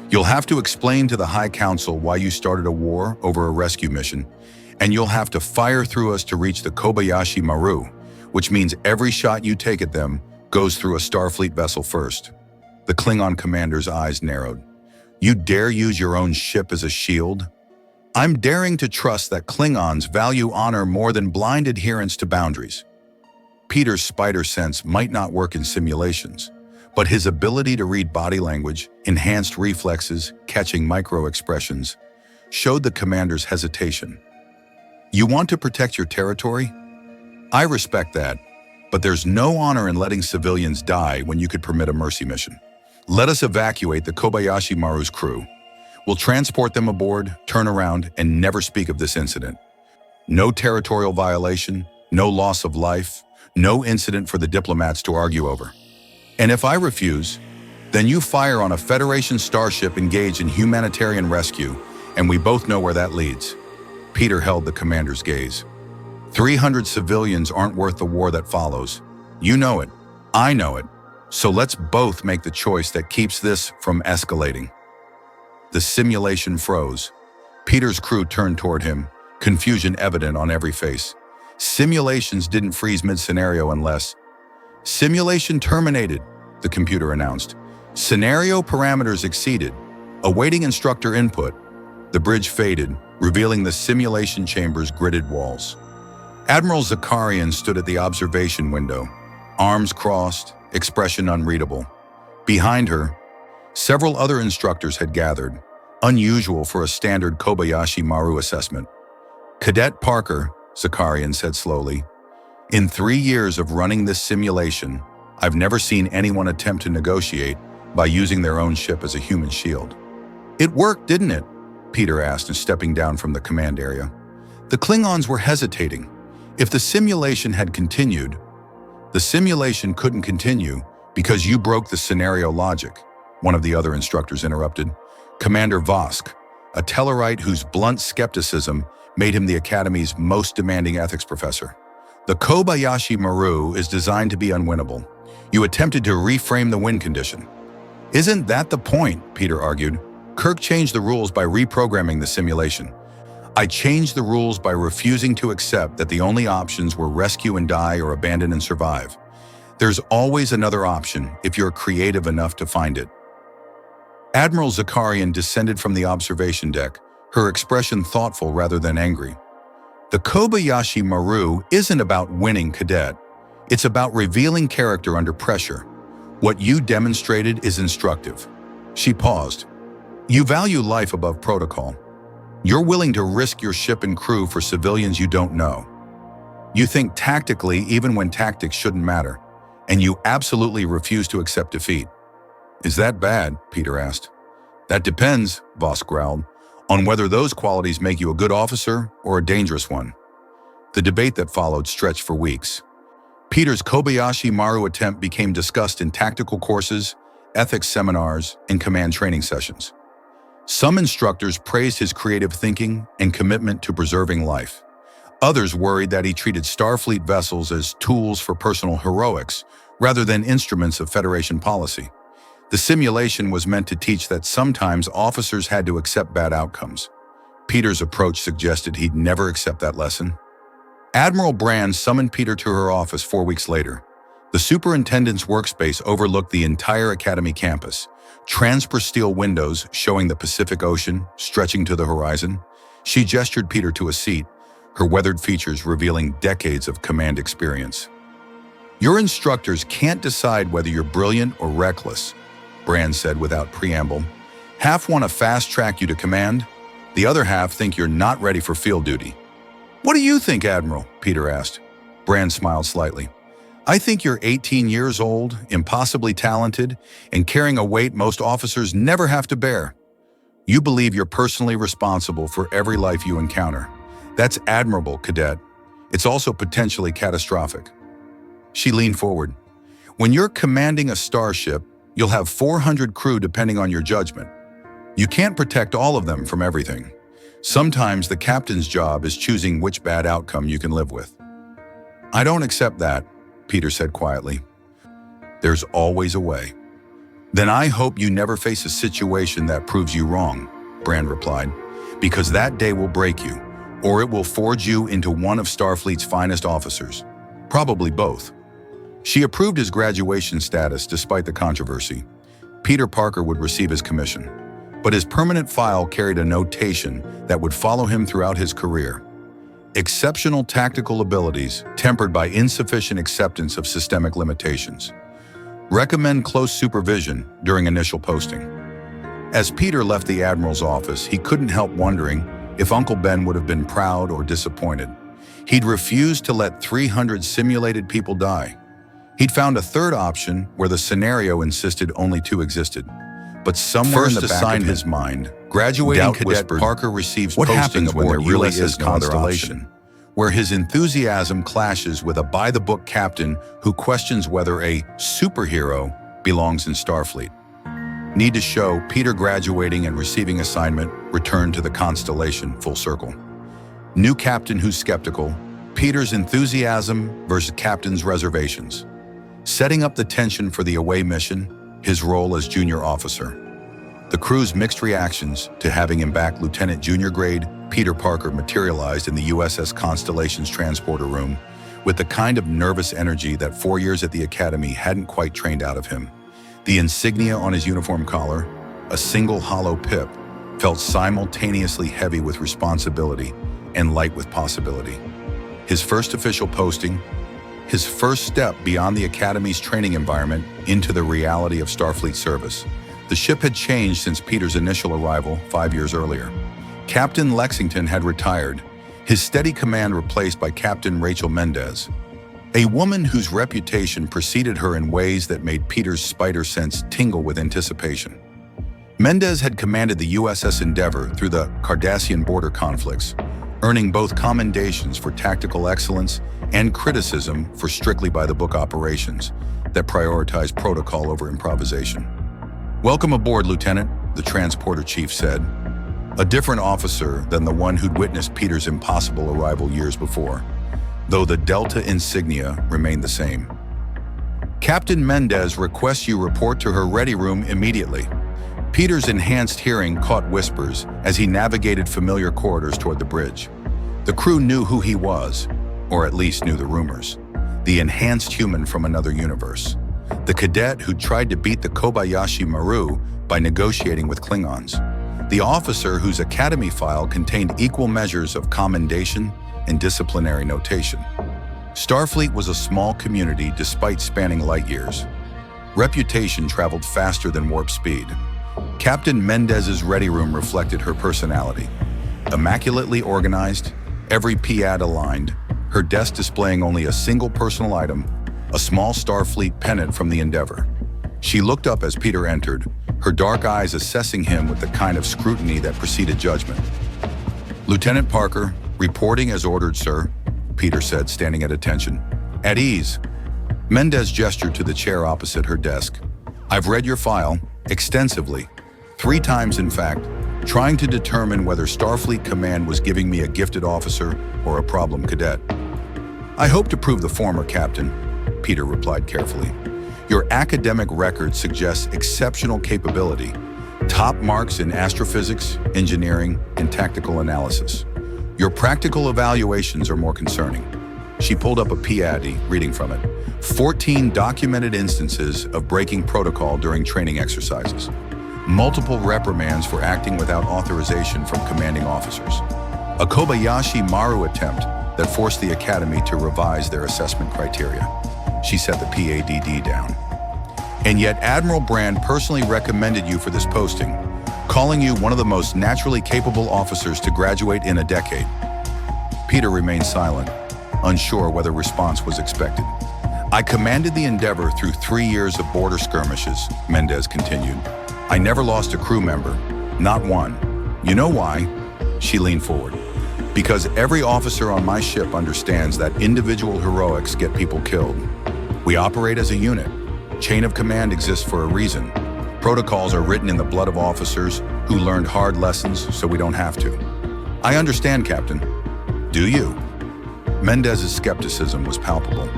You'll have to explain to the High Council why you started a war over a rescue mission, and you'll have to fire through us to reach the Kobayashi Maru, which means every shot you take at them goes through a Starfleet vessel first. The Klingon commander's eyes narrowed. You dare use your own ship as a shield? I'm daring to trust that Klingons value honor more than blind adherence to boundaries. Peter's spider sense might not work in simulations, but his ability to read body language, enhanced reflexes, catching micro-expressions, showed the commander's hesitation. You want to protect your territory? I respect that, but there's no honor in letting civilians die when you could permit a mercy mission. Let us evacuate the Kobayashi Maru's crew. We'll transport them aboard, turn around, and never speak of this incident. No territorial violation, no loss of life, no incident for the diplomats to argue over. And if I refuse, then you fire on a Federation starship engaged in humanitarian rescue, and we both know where that leads. Peter held the commander's gaze. 300 civilians aren't worth the war that follows. You know it. I know it. So let's both make the choice that keeps this from escalating. The simulation froze. Peter's crew turned toward him, confusion evident on every face. Simulations didn't freeze mid-scenario unless... Simulation terminated, the computer announced. Scenario parameters exceeded. Awaiting instructor input. The bridge faded, revealing the simulation chamber's gridded walls. Admiral Zakarian stood at the observation window, arms crossed, expression unreadable. Behind her, several other instructors had gathered, unusual for a standard Kobayashi Maru assessment. Cadet Parker, Zakarian said slowly, in 3 years of running this simulation, I've never seen anyone attempt to negotiate by using their own ship as a human shield. It worked, didn't it? Peter asked, stepping down from the command area. The Klingons were hesitating. If the simulation had continued, the simulation couldn't continue because you broke the scenario logic, one of the other instructors interrupted. Commander Vosk, a Tellarite whose blunt skepticism made him the Academy's most demanding ethics professor. The Kobayashi Maru is designed to be unwinnable. You attempted to reframe the win condition. Isn't that the point? Peter argued. Kirk changed the rules by reprogramming the simulation. I changed the rules by refusing to accept that the only options were rescue and die or abandon and survive. There's always another option if you're creative enough to find it. Admiral Zakarian descended from the observation deck, her expression thoughtful rather than angry. The Kobayashi Maru isn't about winning, Cadet. It's about revealing character under pressure. What you demonstrated is instructive. She paused. You value life above protocol. You're willing to risk your ship and crew for civilians you don't know. You think tactically even when tactics shouldn't matter, and you absolutely refuse to accept defeat. Is that bad? Peter asked. That depends, Voss growled, on whether those qualities make you a good officer or a dangerous one. The debate that followed stretched for weeks. Peter's Kobayashi Maru attempt became discussed in tactical courses, ethics seminars, and command training sessions. Some instructors praised his creative thinking and commitment to preserving life. Others worried that he treated Starfleet vessels as tools for personal heroics rather than instruments of Federation policy. The simulation was meant to teach that sometimes officers had to accept bad outcomes. Peter's approach suggested he'd never accept that lesson. Admiral Brand summoned Peter to her office 4 weeks later. The superintendent's workspace overlooked the entire Academy campus, transparent steel windows showing the Pacific Ocean stretching to the horizon. She gestured Peter to a seat, her weathered features revealing decades of command experience. Your instructors can't decide whether you're brilliant or reckless, Brand said without preamble. Half want to fast-track you to command, the other half think you're not ready for field duty. What do you think, Admiral? Peter asked. Brand smiled slightly. I think you're 18 years old, impossibly talented, and carrying a weight most officers never have to bear. You believe you're personally responsible for every life you encounter. That's admirable, Cadet. It's also potentially catastrophic. She leaned forward. When you're commanding a starship, you'll have 400 crew depending on your judgment. You can't protect all of them from everything. Sometimes the captain's job is choosing which bad outcome you can live with. I don't accept that, Peter said quietly. There's always a way. Then I hope you never face a situation that proves you wrong, Brand replied, because that day will break you, or it will forge you into one of Starfleet's finest officers. Probably both. She approved his graduation status despite the controversy. Peter Parker would receive his commission, but his permanent file carried a notation that would follow him throughout his career. Exceptional tactical abilities tempered by insufficient acceptance of systemic limitations. Recommend close supervision during initial posting. As Peter left the Admiral's office, he couldn't help wondering if Uncle Ben would have been proud or disappointed. He'd refused to let 300 simulated people die. He'd found a third option where the scenario insisted only 2 existed. But somewhere in the back of his mind, graduating cadet Parker receives posting aboard the USS Constellation, where his enthusiasm clashes with a by-the-book captain who questions whether a superhero belongs in Starfleet. Need to show Peter graduating and receiving assignment, return to the Constellation, full circle. New captain who's skeptical, Peter's enthusiasm versus captain's reservations. Setting up the tension for the away mission, his role as junior officer. The crew's mixed reactions to having him back Lieutenant Junior grade Peter Parker materialized in the USS Constellation's transporter room with the kind of nervous energy that 4 years at the Academy hadn't quite trained out of him. The insignia on his uniform collar, a single hollow pip, felt simultaneously heavy with responsibility and light with possibility. His first official posting, his first step beyond the Academy's training environment into the reality of Starfleet service. The ship had changed since Peter's initial arrival 5 years earlier. Captain Lexington had retired, his steady command replaced by Captain Rachel Mendez, a woman whose reputation preceded her in ways that made Peter's spider sense tingle with anticipation. Mendez had commanded the USS Endeavour through the Cardassian border conflicts, earning both commendations for tactical excellence and criticism for strictly by-the-book operations that prioritize protocol over improvisation. Welcome aboard, Lieutenant, the transporter chief said, a different officer than the one who'd witnessed Peter's impossible arrival years before, though the Delta insignia remained the same. Captain Mendez requests you report to her ready room immediately. Peter's enhanced hearing caught whispers as he navigated familiar corridors toward the bridge. The crew knew who he was, or at least knew the rumors. The enhanced human from another universe. The cadet who tried to beat the Kobayashi Maru by negotiating with Klingons. The officer whose academy file contained equal measures of commendation and disciplinary notation. Starfleet was a small community despite spanning light years. Reputation traveled faster than warp speed. Captain Mendez's ready room reflected her personality. Immaculately organized, every pad aligned, her desk displaying only a single personal item, a small Starfleet pennant from the Endeavor. She looked up as Peter entered, her dark eyes assessing him with the kind of scrutiny that preceded judgment. "Lieutenant Parker, reporting as ordered, sir," Peter said, standing at attention. "At ease." Mendez gestured to the chair opposite her desk. "I've read your file, extensively, 3 times in fact, trying to determine whether Starfleet Command was giving me a gifted officer or a problem cadet." "I hope to prove the former, Captain," Peter replied carefully. "Your academic record suggests exceptional capability, top marks in astrophysics, engineering, and tactical analysis. Your practical evaluations are more concerning." She pulled up a PAD, reading from it. 14 documented instances of breaking protocol during training exercises. Multiple reprimands for acting without authorization from commanding officers. A Kobayashi Maru attempt that forced the Academy to revise their assessment criteria. She set the PADD down. "And yet Admiral Brand personally recommended you for this posting, calling you one of the most naturally capable officers to graduate in a decade." Peter remained silent, unsure whether response was expected. "I commanded the Endeavor through 3 years of border skirmishes," Mendez continued. "I never lost a crew member, not one. You know why?" She leaned forward. "Because every officer on my ship understands that individual heroics get people killed. We operate as a unit. Chain of command exists for a reason. Protocols are written in the blood of officers who learned hard lessons so we don't have to." "I understand, Captain." "Do you?" Mendez's skepticism was palpable.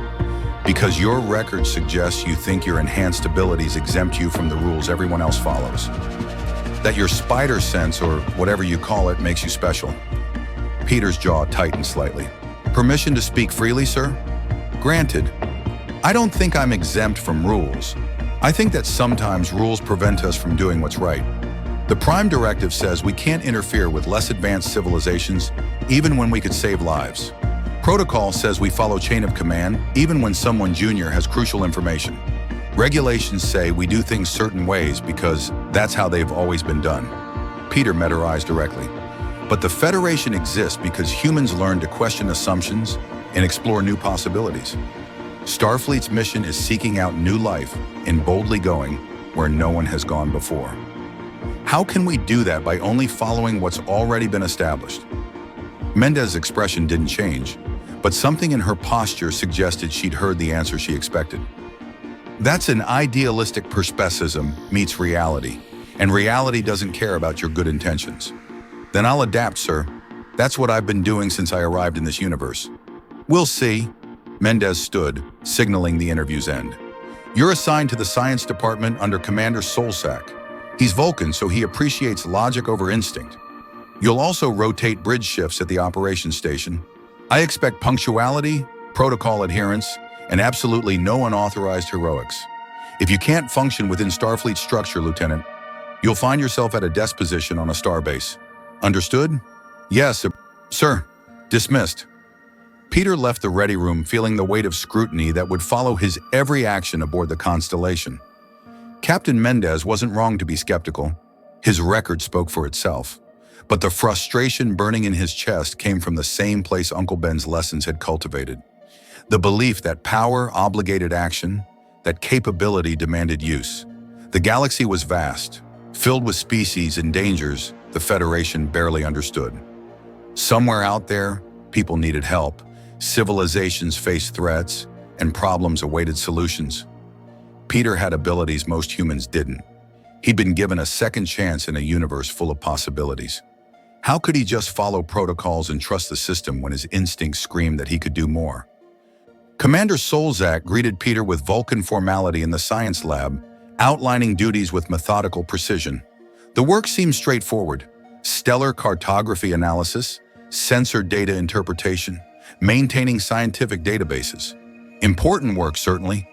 "Because your record suggests you think your enhanced abilities exempt you from the rules everyone else follows. That your spider sense, or whatever you call it, makes you special." Peter's jaw tightened slightly. "Permission to speak freely, sir?" "Granted. I don't think I'm exempt from rules. I think that sometimes rules prevent us from doing what's right. The Prime Directive says we can't interfere with less advanced civilizations, even when we could save lives. Protocol says we follow chain of command, even when someone junior has crucial information. Regulations say we do things certain ways because that's how they've always been done." Peter met her eyes directly. "But the Federation exists because humans learn to question assumptions and explore new possibilities. Starfleet's mission is seeking out new life and boldly going where no one has gone before. How can we do that by only following what's already been established?" Mendez's expression didn't change, but something in her posture suggested she'd heard the answer she expected. "That's an idealistic perspectivism meets reality, and reality doesn't care about your good intentions." "Then I'll adapt, sir. That's what I've been doing since I arrived in this universe." "We'll see." Mendez stood, signaling the interview's end. "You're assigned to the science department under Commander Solsack. He's Vulcan, so he appreciates logic over instinct. You'll also rotate bridge shifts at the operations station. I expect punctuality, protocol adherence, and absolutely no unauthorized heroics. If you can't function within Starfleet structure, Lieutenant, you'll find yourself at a desk position on a starbase. Understood?" "Yes, sir." Dismissed. Peter left the ready room feeling the weight of scrutiny that would follow his every action aboard the Constellation. Captain Mendez wasn't wrong to be skeptical. His record spoke for itself. But the frustration burning in his chest came from the same place Uncle Ben's lessons had cultivated. The belief that power obligated action, that capability demanded use. The galaxy was vast, filled with species and dangers the Federation barely understood. Somewhere out there, people needed help, civilizations faced threats, and problems awaited solutions. Peter had abilities most humans didn't. He'd been given a second chance in a universe full of possibilities. How could he just follow protocols and trust the system when his instincts screamed that he could do more? Commander Solzak greeted Peter with Vulcan formality in the science lab, outlining duties with methodical precision. The work seemed straightforward: stellar cartography analysis, sensor data interpretation, maintaining scientific databases. Important work, certainly,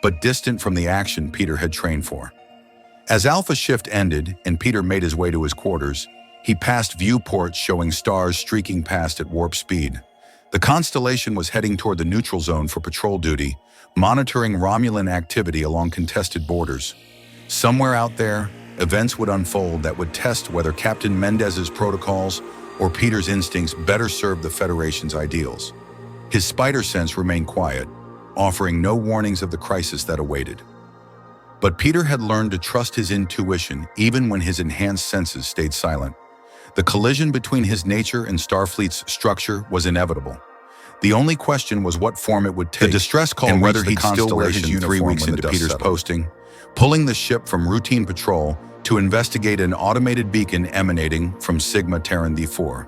but distant from the action Peter had trained for. As Alpha Shift ended and Peter made his way to his quarters, he passed viewports showing stars streaking past at warp speed. The Constellation was heading toward the neutral zone for patrol duty, monitoring Romulan activity along contested borders. Somewhere out there, events would unfold that would test whether Captain Mendez's protocols or Peter's instincts better served the Federation's ideals. His spider sense remained quiet, offering no warnings of the crisis that awaited. But Peter had learned to trust his intuition even when his enhanced senses stayed silent. The collision between his nature and Starfleet's structure was inevitable. The only question was what form it would take. The distress call and whether he'd still wear his uniform 3 weeks into Peter's posting, pulling the ship from routine patrol to investigate an automated beacon emanating from Sigma Terran D4.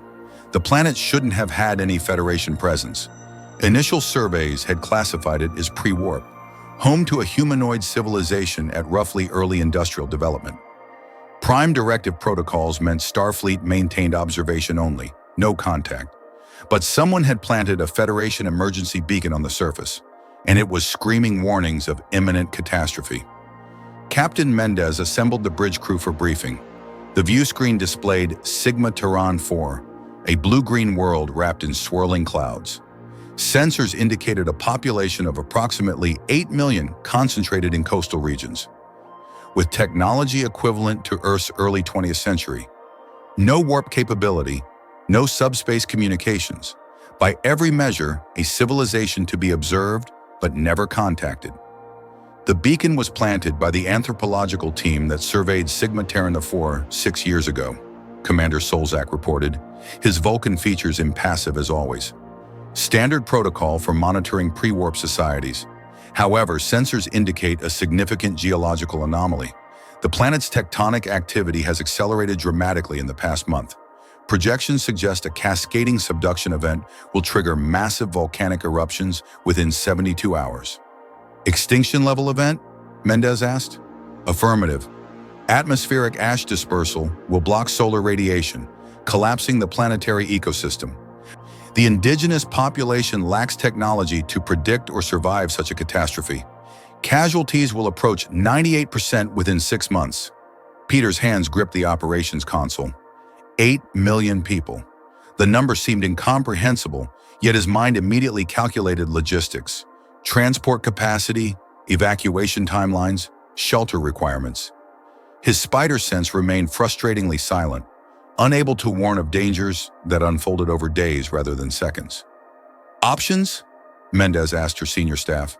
The planet shouldn't have had any Federation presence. Initial surveys had classified it as pre-warp, home to a humanoid civilization at roughly early industrial development. Prime Directive protocols meant Starfleet maintained observation only, no contact. But someone had planted a Federation emergency beacon on the surface, and it was screaming warnings of imminent catastrophe. Captain Mendez assembled the bridge crew for briefing. The view screen displayed Sigma Terran 4, a blue-green world wrapped in swirling clouds. Sensors indicated a population of approximately 8 million concentrated in coastal regions, with technology equivalent to Earth's early 20th century. No warp capability, no subspace communications. By every measure, a civilization to be observed but never contacted. The beacon was planted by the anthropological team that surveyed Sigma Terran 4 6 years ago, Commander Solzak reported, his Vulcan features impassive as always. Standard protocol for monitoring pre-warp societies. However, sensors indicate a significant geological anomaly. The planet's tectonic activity has accelerated dramatically in the past month. Projections suggest a cascading subduction event will trigger massive volcanic eruptions within 72 hours. Extinction level event? Mendez asked. Affirmative. Atmospheric ash dispersal will block solar radiation, collapsing the planetary ecosystem. The indigenous population lacks technology to predict or survive such a catastrophe. Casualties will approach 98% within 6 months. Peter's hands gripped the operations console. 8 million people. The number seemed incomprehensible, yet his mind immediately calculated logistics, transport capacity, evacuation timelines, shelter requirements. His spider sense remained frustratingly silent, unable to warn of dangers that unfolded over days rather than seconds. Options? Mendez asked her senior staff.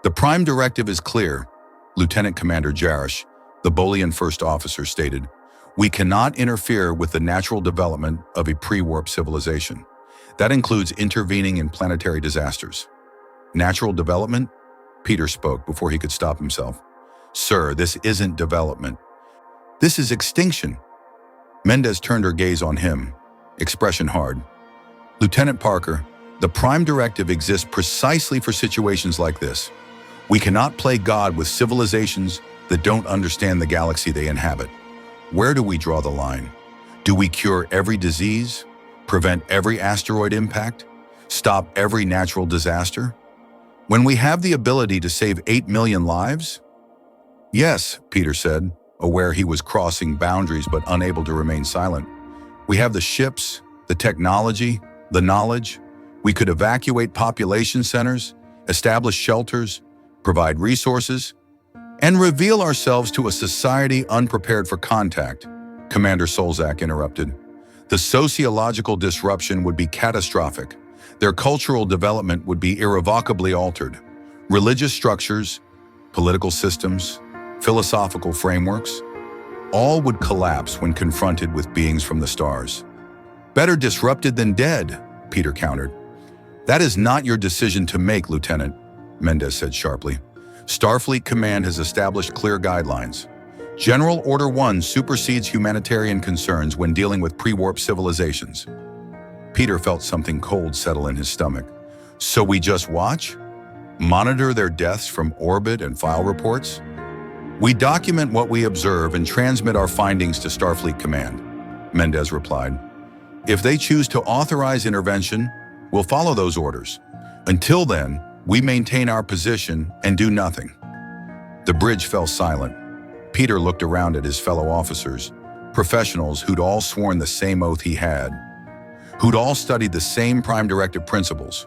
The Prime Directive is clear, Lieutenant Commander Jarish, the Bolian First Officer, stated. We cannot interfere with the natural development of a pre-warp civilization. That includes intervening in planetary disasters. Natural development? Peter spoke before he could stop himself. Sir, this isn't development. This is extinction. Mendez turned her gaze on him, expression hard. Lieutenant Parker, the Prime Directive exists precisely for situations like this. We cannot play God with civilizations that don't understand the galaxy they inhabit. Where do we draw the line? Do we cure every disease? Prevent every asteroid impact? Stop every natural disaster? When we have the ability to save 8 million lives? Yes, Peter said, aware he was crossing boundaries but unable to remain silent. We have the ships, the technology, the knowledge. We could evacuate population centers, establish shelters, provide resources, and reveal ourselves to a society unprepared for contact, Commander Solzak interrupted. The sociological disruption would be catastrophic. Their cultural development would be irrevocably altered. Religious structures, political systems, philosophical frameworks, all would collapse when confronted with beings from the stars. Better disrupted than dead, Peter countered. That is not your decision to make, Lieutenant, Mendez said sharply. Starfleet Command has established clear guidelines. General Order 1 supersedes humanitarian concerns when dealing with pre-warp civilizations. Peter felt something cold settle in his stomach. So we just watch? Monitor their deaths from orbit and file reports? We document what we observe and transmit our findings to Starfleet Command, Mendez replied. If they choose to authorize intervention, we'll follow those orders. Until then, we maintain our position and do nothing. The bridge fell silent. Peter looked around at his fellow officers, professionals who'd all sworn the same oath he had, who'd all studied the same Prime Directive principles.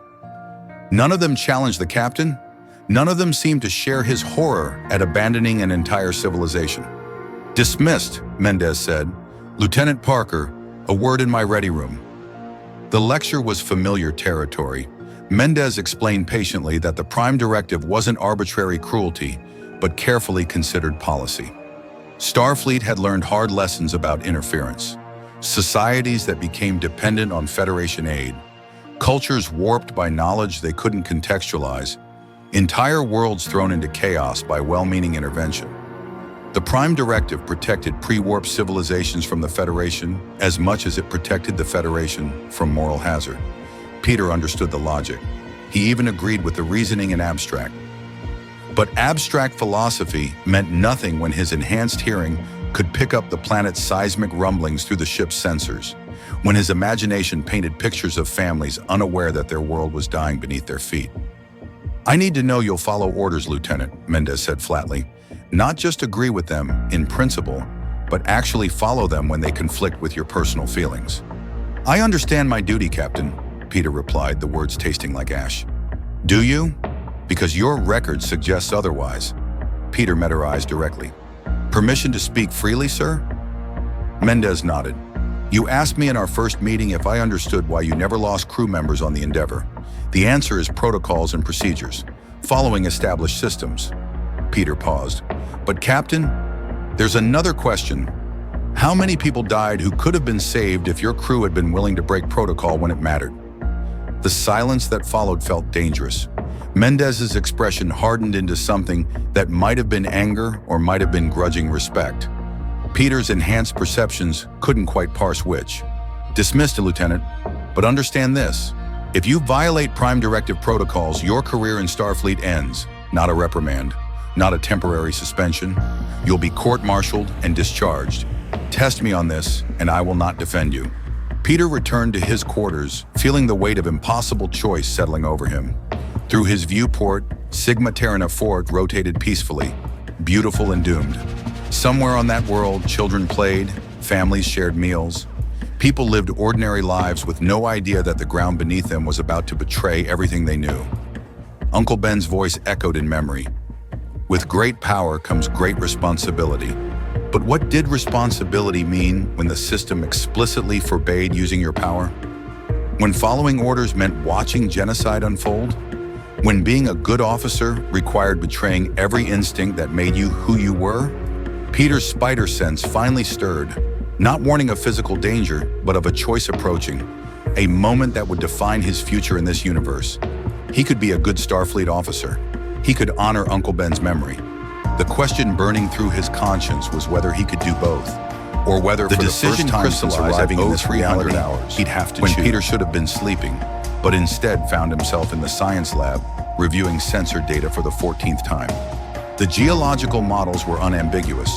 None of them challenged the captain. None of them seemed to share his horror at abandoning an entire civilization. "Dismissed," Mendez said. "Lieutenant Parker, a word in my ready room." The lecture was familiar territory. Mendez explained patiently that the Prime Directive wasn't arbitrary cruelty, but carefully considered policy. Starfleet had learned hard lessons about interference. Societies that became dependent on Federation aid, cultures warped by knowledge they couldn't contextualize, entire worlds thrown into chaos by well-meaning intervention. The Prime Directive protected pre-warp civilizations from the Federation as much as it protected the Federation from moral hazard. Peter understood the logic. He even agreed with the reasoning in abstract. But abstract philosophy meant nothing when his enhanced hearing could pick up the planet's seismic rumblings through the ship's sensors, when his imagination painted pictures of families unaware that their world was dying beneath their feet. "I need to know you'll follow orders, Lieutenant," Mendez said flatly. "Not just agree with them in principle, but actually follow them when they conflict with your personal feelings." "I understand my duty, Captain," Peter replied, the words tasting like ash. "Do you? Because your record suggests otherwise." Peter met her eyes directly. "Permission to speak freely, sir?" Mendez nodded. "You asked me in our first meeting if I understood why you never lost crew members on the Endeavor. The answer is protocols and procedures, following established systems." Peter paused. "But Captain, there's another question. How many people died who could have been saved if your crew had been willing to break protocol when it mattered?" The silence that followed felt dangerous. Mendez's expression hardened into something that might have been anger or might have been grudging respect. Peter's enhanced perceptions couldn't quite parse which. "Dismissed, Lieutenant, but understand this. If you violate Prime Directive protocols, your career in Starfleet ends, not a reprimand, not a temporary suspension. You'll be court-martialed and discharged. Test me on this, and I will not defend you." Peter returned to his quarters, feeling the weight of impossible choice settling over him. Through his viewport, Sigma Terran Fort rotated peacefully, beautiful and doomed. Somewhere on that world, children played, families shared meals. People lived ordinary lives with no idea that the ground beneath them was about to betray everything they knew. Uncle Ben's voice echoed in memory. "With great power comes great responsibility." But what did responsibility mean when the system explicitly forbade using your power? When following orders meant watching genocide unfold? When being a good officer required betraying every instinct that made you who you were? Peter's spider sense finally stirred, not warning of physical danger, but of a choice approaching, a moment that would define his future in this universe. He could be a good Starfleet officer. He could honor Uncle Ben's memory. The question burning through his conscience was whether he could do both, or whether the decision crystallized in this reality he'd have to choose. When Peter should have been sleeping, but instead found himself in the science lab, reviewing sensor data for the 14th time. The geological models were unambiguous.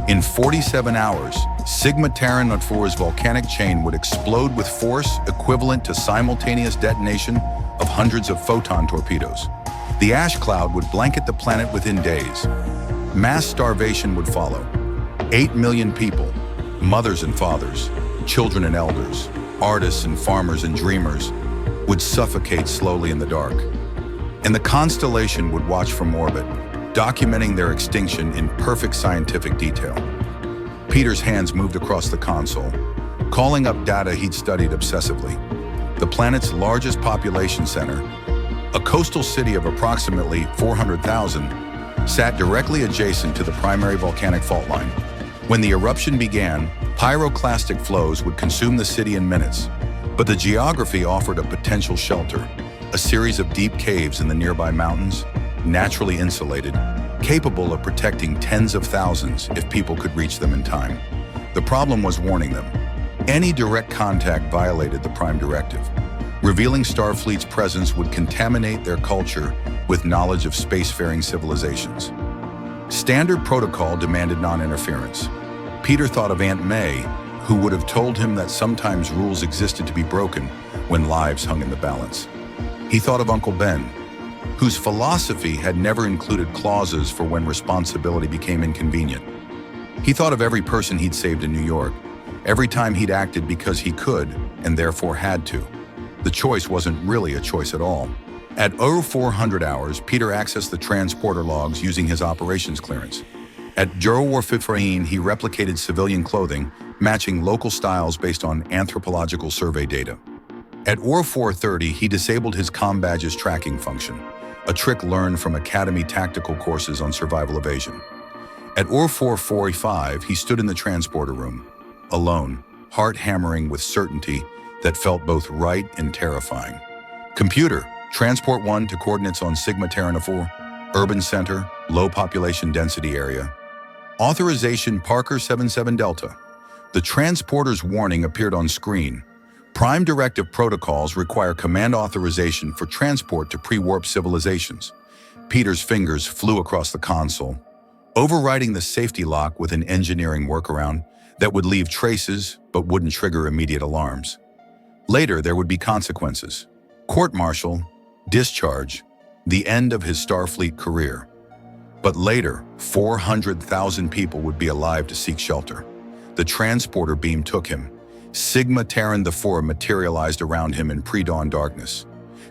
In 47 hours, Sigma Terran Nutfur's volcanic chain would explode with force equivalent to simultaneous detonation of hundreds of photon torpedoes. The ash cloud would blanket the planet within days. Mass starvation would follow. 8 million people, mothers and fathers, children and elders, artists and farmers and dreamers, would suffocate slowly in the dark. And the constellation would watch from orbit, documenting their extinction in perfect scientific detail. Peter's hands moved across the console, calling up data he'd studied obsessively. The planet's largest population center, a coastal city of approximately 400,000, sat directly adjacent to the primary volcanic fault line. When the eruption began, pyroclastic flows would consume the city in minutes, but the geography offered a potential shelter, a series of deep caves in the nearby mountains, naturally insulated, capable of protecting tens of thousands if people could reach them in time. The problem was warning them. Any direct contact violated the Prime Directive. Revealing Starfleet's presence would contaminate their culture with knowledge of spacefaring civilizations. Standard protocol demanded non-interference. Peter thought of Aunt May, who would have told him that sometimes rules existed to be broken when lives hung in the balance. He thought of Uncle Ben, whose philosophy had never included clauses for when responsibility became inconvenient. He thought of every person he'd saved in New York, every time he'd acted because he could and therefore had to. The choice wasn't really a choice at all. At 0400 hours, Peter accessed the transporter logs using his operations clearance. At Jurorfifrain, he replicated civilian clothing, matching local styles based on anthropological survey data. At Or 430, he disabled his comm badge's tracking function, a trick learned from Academy tactical courses on survival evasion. At Or 445, he stood in the transporter room, alone, heart hammering with certainty that felt both right and terrifying. Computer, transport 1 to coordinates on Sigma Terran 4, urban center, low population density area. Authorization Parker 77 Delta. The transporter's warning appeared on screen. Prime Directive protocols require command authorization for transport to pre-warp civilizations. Peter's fingers flew across the console, overriding the safety lock with an engineering workaround that would leave traces but wouldn't trigger immediate alarms. Later, there would be consequences. Court-martial, discharge, the end of his Starfleet career. But later, 400,000 people would be alive to seek shelter. The transporter beam took him. Sigma Terran IV materialized around him in pre-dawn darkness.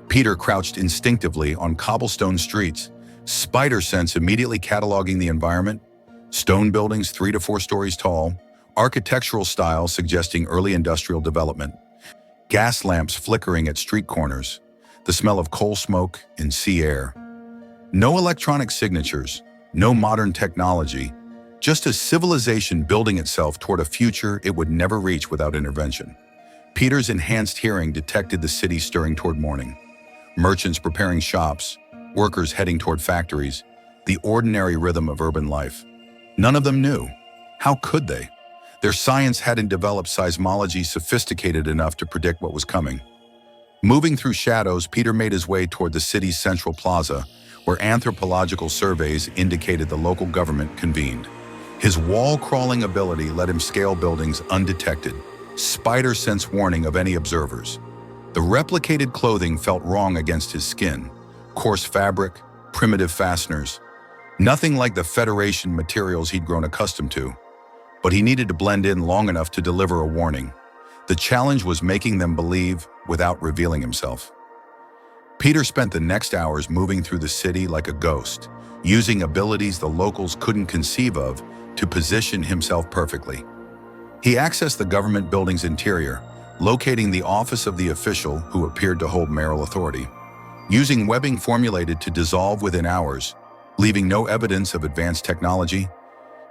Peter crouched instinctively on cobblestone streets, spider sense immediately cataloging the environment. Stone buildings 3 to 4 stories tall, architectural style suggesting early industrial development. Gas lamps flickering at street corners, the smell of coal smoke and sea air. No electronic signatures, no modern technology, just a civilization building itself toward a future it would never reach without intervention. Peter's enhanced hearing detected the city stirring toward morning. Merchants preparing shops, workers heading toward factories, the ordinary rhythm of urban life. None of them knew. How could they? Their science hadn't developed seismology sophisticated enough to predict what was coming. Moving through shadows, Peter made his way toward the city's central plaza, where anthropological surveys indicated the local government convened. His wall-crawling ability let him scale buildings undetected, spider sense warning of any observers. The replicated clothing felt wrong against his skin. Coarse fabric, primitive fasteners. Nothing like the Federation materials he'd grown accustomed to. But he needed to blend in long enough to deliver a warning. The challenge was making them believe without revealing himself. Peter spent the next hours moving through the city like a ghost, using abilities the locals couldn't conceive of to position himself perfectly. He accessed the government building's interior, locating the office of the official who appeared to hold mayoral authority. Using webbing formulated to dissolve within hours, leaving no evidence of advanced technology,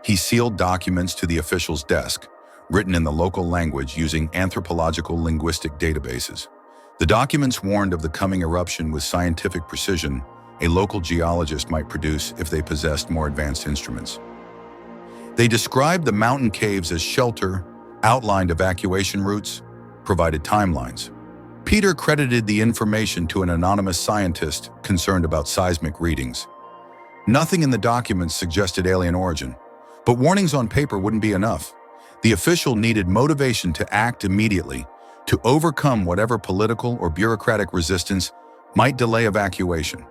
he sealed documents to the official's desk, written in the local language using anthropological linguistic databases. The documents warned of the coming eruption with scientific precision a local geologist might produce if they possessed more advanced instruments. They described the mountain caves as shelter, outlined evacuation routes, provided timelines. Peter credited the information to an anonymous scientist concerned about seismic readings. Nothing in the documents suggested alien origin, but warnings on paper wouldn't be enough. The official needed motivation to act immediately, to overcome whatever political or bureaucratic resistance might delay evacuation.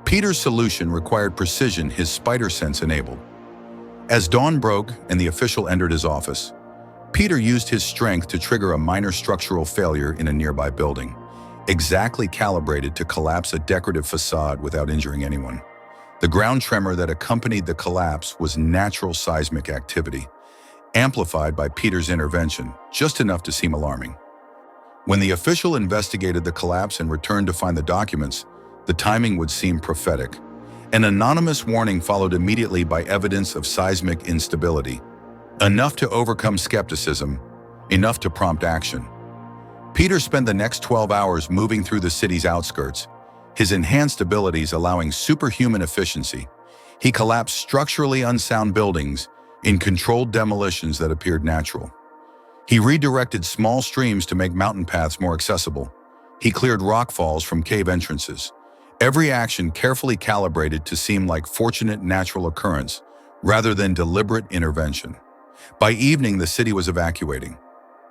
Peter's solution required precision his spider sense enabled. As dawn broke and the official entered his office, Peter used his strength to trigger a minor structural failure in a nearby building, exactly calibrated to collapse a decorative facade without injuring anyone. The ground tremor that accompanied the collapse was natural seismic activity, amplified by Peter's intervention, just enough to seem alarming. When the official investigated the collapse and returned to find the documents, the timing would seem prophetic. An anonymous warning followed immediately by evidence of seismic instability, enough to overcome skepticism, enough to prompt action. Peter spent the next 12 hours moving through the city's outskirts, his enhanced abilities allowing superhuman efficiency. He collapsed structurally unsound buildings in controlled demolitions that appeared natural. He redirected small streams to make mountain paths more accessible. He cleared rockfalls from cave entrances. Every action carefully calibrated to seem like fortunate natural occurrence rather than deliberate intervention. By evening, the city was evacuating.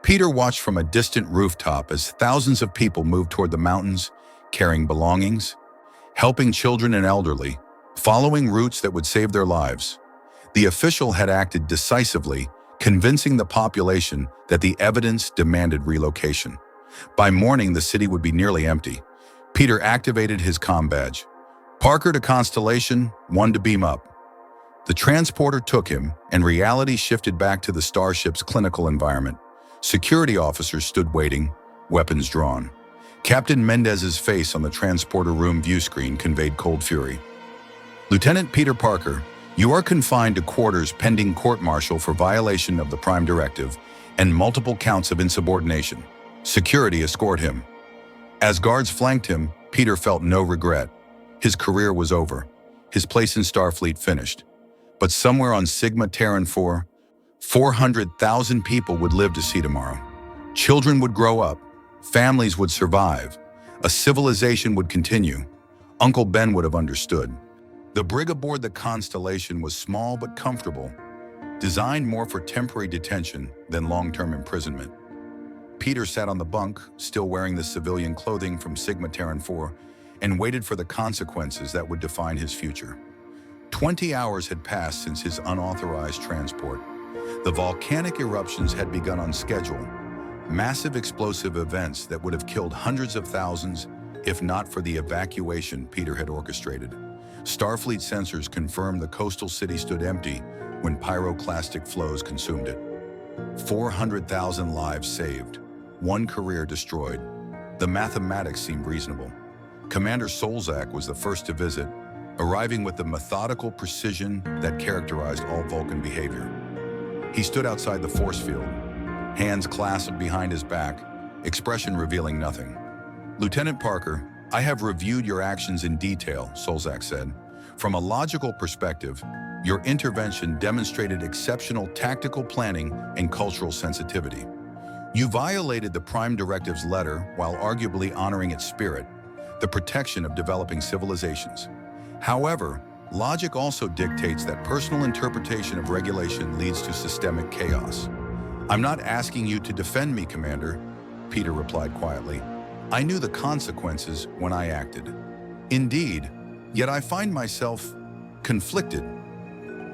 Peter watched from a distant rooftop as thousands of people moved toward the mountains, carrying belongings, helping children and elderly, following routes that would save their lives. The official had acted decisively, convincing the population that the evidence demanded relocation. By morning, the city would be nearly empty. Peter activated his comm badge. Parker to Constellation, 1 to beam up. The transporter took him, and reality shifted back to the starship's clinical environment. Security officers stood waiting, weapons drawn. Captain Mendez's face on the transporter room view screen conveyed cold fury. "Lieutenant Peter Parker, you are confined to quarters pending court-martial for violation of the Prime Directive and multiple counts of insubordination." Security escorted him. As guards flanked him, Peter felt no regret. His career was over. His place in Starfleet finished. But somewhere on Sigma Terran 4, 400,000 people would live to see tomorrow. Children would grow up. Families would survive. A civilization would continue. Uncle Ben would have understood. The brig aboard the Constellation was small but comfortable, designed more for temporary detention than long-term imprisonment. Peter sat on the bunk, still wearing the civilian clothing from Sigma Terran 4, and waited for the consequences that would define his future. 20 hours had passed since his unauthorized transport. The volcanic eruptions had begun on schedule, massive explosive events that would have killed hundreds of thousands, if not for the evacuation Peter had orchestrated. Starfleet sensors confirmed the coastal city stood empty when pyroclastic flows consumed it. 400,000 lives saved, one career destroyed. The mathematics seemed reasonable. Commander Solzak was the first to visit, arriving with the methodical precision that characterized all Vulcan behavior. He stood outside the force field, hands clasped behind his back, expression revealing nothing. "Lieutenant Parker, I have reviewed your actions in detail," Solzak said. "From a logical perspective, your intervention demonstrated exceptional tactical planning and cultural sensitivity. You violated the Prime Directive's letter while arguably honoring its spirit, the protection of developing civilizations. However, logic also dictates that personal interpretation of regulation leads to systemic chaos." "I'm not asking you to defend me, Commander," Peter replied quietly. "I knew the consequences when I acted. Indeed, yet I find myself conflicted."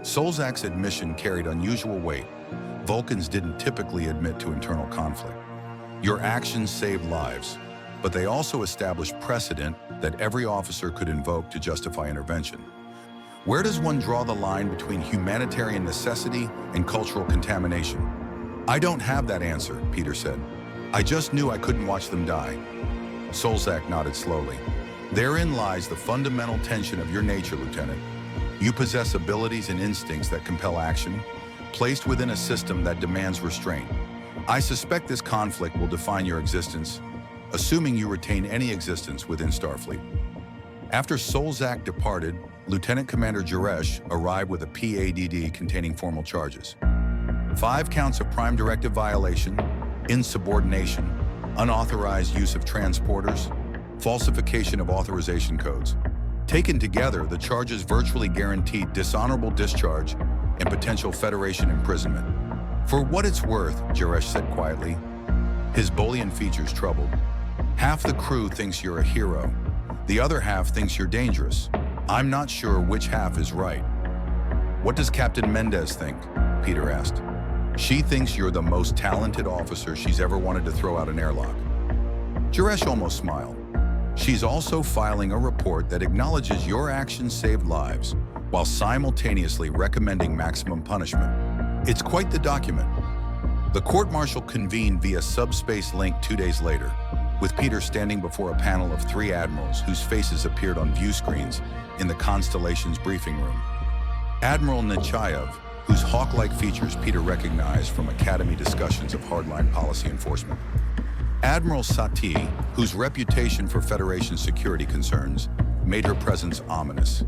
Solzak's admission carried unusual weight. Vulcans didn't typically admit to internal conflict. "Your actions saved lives, but they also established precedent that every officer could invoke to justify intervention. Where does one draw the line between humanitarian necessity and cultural contamination?" "I don't have that answer," Peter said. "I just knew I couldn't watch them die." Solzak nodded slowly. "Therein lies the fundamental tension of your nature, Lieutenant. You possess abilities and instincts that compel action, placed within a system that demands restraint. I suspect this conflict will define your existence, assuming you retain any existence within Starfleet." After Solzak departed, Lieutenant Commander Jaresh arrived with a PADD containing formal charges. 5 counts of Prime Directive violation, insubordination, unauthorized use of transporters, falsification of authorization codes. Taken together, the charges virtually guaranteed dishonorable discharge and potential Federation imprisonment. "For what it's worth," Jaresh said quietly, his Boolean features troubled. "Half the crew thinks you're a hero. The other half thinks you're dangerous. I'm not sure which half is right." "What does Captain Mendez think?" Peter asked. "She thinks you're the most talented officer she's ever wanted to throw out an airlock." Jaresh almost smiled. "She's also filing a report that acknowledges your actions saved lives, while simultaneously recommending maximum punishment. It's quite the document." The court-martial convened via subspace link 2 days later, with Peter standing before a panel of 3 admirals whose faces appeared on view screens in the Constellation's briefing room. Admiral Nechayev, whose hawk-like features Peter recognized from Academy discussions of hardline policy enforcement. Admiral Satie, whose reputation for Federation security concerns made her presence ominous.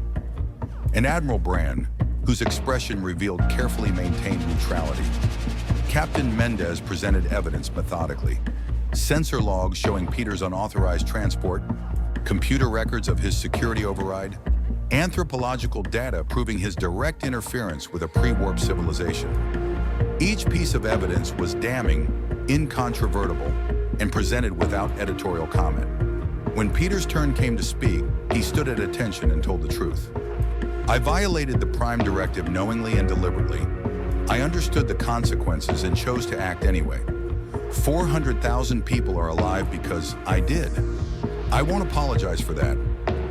And Admiral Brand, whose expression revealed carefully maintained neutrality. Captain Mendez presented evidence methodically. Sensor logs showing Peter's unauthorized transport, computer records of his security override, anthropological data proving his direct interference with a pre-warp civilization. Each piece of evidence was damning, incontrovertible, and presented without editorial comment. When Peter's turn came to speak, he stood at attention and told the truth. "I violated the Prime Directive knowingly and deliberately. I understood the consequences and chose to act anyway. 400,000 people are alive because I did. I won't apologize for that,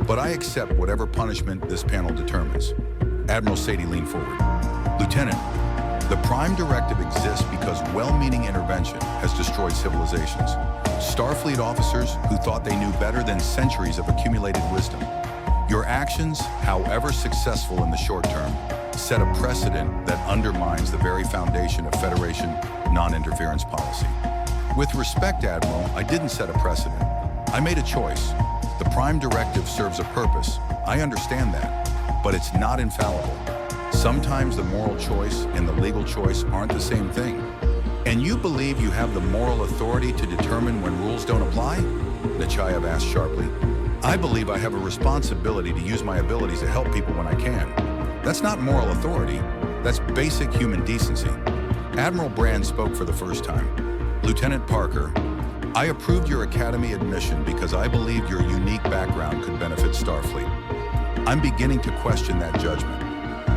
but I accept whatever punishment this panel determines." Admiral Sadie leaned forward. Lieutenant, the Prime Directive exists because well-meaning intervention has destroyed civilizations. Starfleet officers who thought they knew better than centuries of accumulated wisdom. Your actions, however successful in the short term, set a precedent that undermines the very foundation of Federation non-interference policy. With respect, Admiral, I didn't set a precedent. I made a choice. The Prime Directive serves a purpose. I understand that, but it's not infallible. Sometimes the moral choice and the legal choice aren't the same thing. And you believe you have the moral authority to determine when rules don't apply? Nechayev asked sharply. I believe I have a responsibility to use my abilities to help people when I can. That's not moral authority. That's basic human decency. Admiral Brand spoke for the first time. Lieutenant Parker, I approved your academy admission because I believed your unique background could benefit Starfleet. I'm beginning to question that judgment.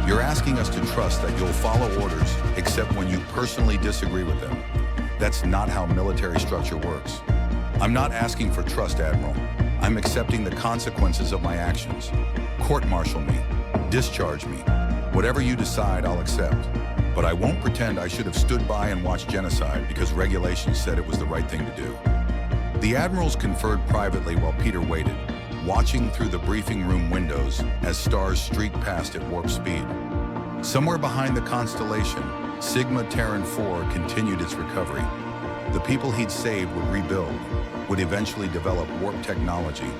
You're asking us to trust that you'll follow orders except when you personally disagree with them. That's not how military structure works. I'm not asking for trust, Admiral. I'm accepting the consequences of my actions. Court-martial me. Discharge me. Whatever you decide, I'll accept. But I won't pretend I should have stood by and watched genocide because regulations said it was the right thing to do. The admirals conferred privately while Peter waited, watching through the briefing room windows as stars streaked past at warp speed. Somewhere behind the constellation, Sigma Terran 4 continued its recovery. The people he'd saved would rebuild, would eventually develop warp technology,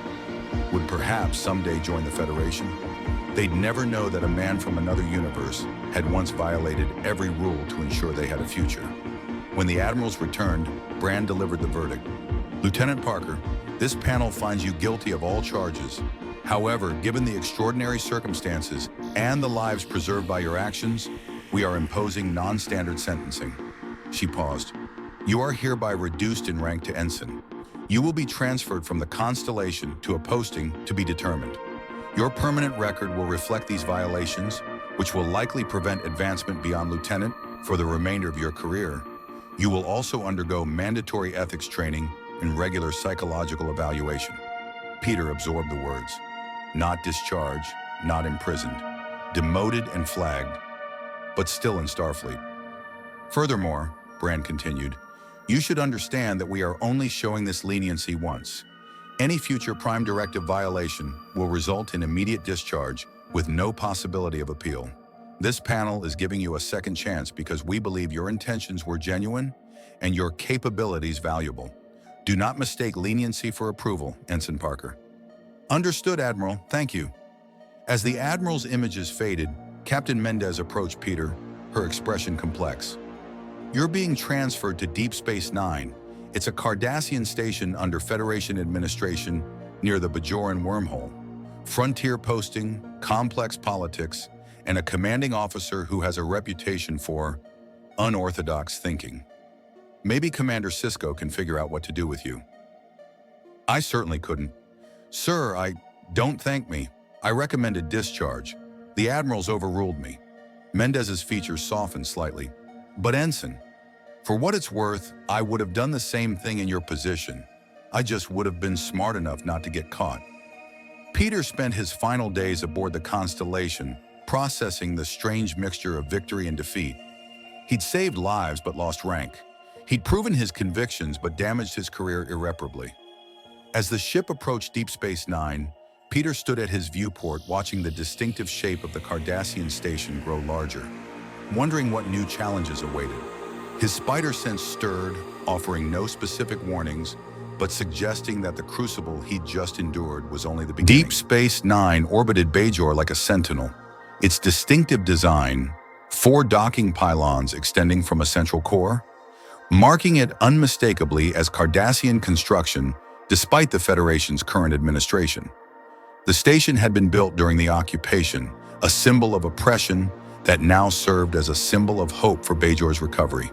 would perhaps someday join the Federation. They'd never know that a man from another universe had once violated every rule to ensure they had a future. When the admirals returned, Brand delivered the verdict. Lieutenant Parker, this panel finds you guilty of all charges. However, given the extraordinary circumstances and the lives preserved by your actions, we are imposing non-standard sentencing. She paused. You are hereby reduced in rank to ensign. You will be transferred from the constellation to a posting to be determined. Your permanent record will reflect these violations, which will likely prevent advancement beyond lieutenant for the remainder of your career. You will also undergo mandatory ethics training and regular psychological evaluation. Peter absorbed the words. Not discharged, not imprisoned, demoted and flagged, but still in Starfleet. Furthermore, Brand continued, you should understand that we are only showing this leniency once. Any future Prime Directive violation will result in immediate discharge with no possibility of appeal. This panel is giving you a second chance because we believe your intentions were genuine and your capabilities valuable. Do not mistake leniency for approval, Ensign Parker. Understood, Admiral. Thank you. As the Admiral's images faded, Captain Mendez approached Peter, her expression complex. You're being transferred to Deep Space Nine. It's a Cardassian station under Federation administration near the Bajoran wormhole. Frontier posting, complex politics, and a commanding officer who has a reputation for unorthodox thinking. Maybe Commander Sisko can figure out what to do with you. I certainly couldn't. Sir, don't thank me. I recommended discharge. The admirals overruled me. Mendez's features softened slightly. But Ensign, for what it's worth, I would have done the same thing in your position. I just would have been smart enough not to get caught. Peter spent his final days aboard the Constellation, processing the strange mixture of victory and defeat. He'd saved lives but lost rank. He'd proven his convictions but damaged his career irreparably. As the ship approached Deep Space Nine, Peter stood at his viewport watching the distinctive shape of the Cardassian station grow larger, wondering what new challenges awaited. His spider sense stirred, offering no specific warnings, but suggesting that the crucible he'd just endured was only the beginning. Deep Space Nine orbited Bajor like a sentinel. Its distinctive design, 4 docking pylons extending from a central core, marking it unmistakably as Cardassian construction despite the Federation's current administration. The station had been built during the occupation, a symbol of oppression that now served as a symbol of hope for Bajor's recovery.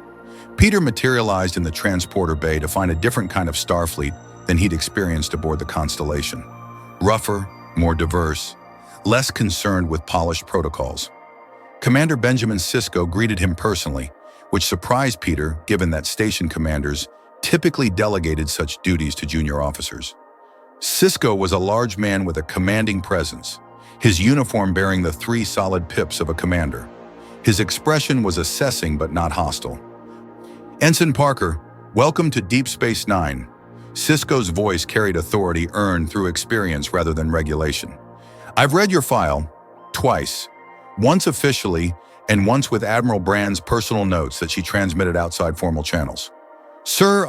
Peter materialized in the transporter bay to find a different kind of Starfleet than he'd experienced aboard the Constellation. Rougher, more diverse, less concerned with polished protocols. Commander Benjamin Sisko greeted him personally, which surprised Peter given that station commanders typically delegated such duties to junior officers. Sisko was a large man with a commanding presence. his uniform bearing the 3 solid pips of a commander. His expression was assessing but not hostile. "Ensign Parker, welcome to Deep Space Nine." Sisko's voice carried authority earned through experience rather than regulation. "I've read your file, twice. Once officially, and once with Admiral Brand's personal notes that she transmitted outside formal channels." "Sir,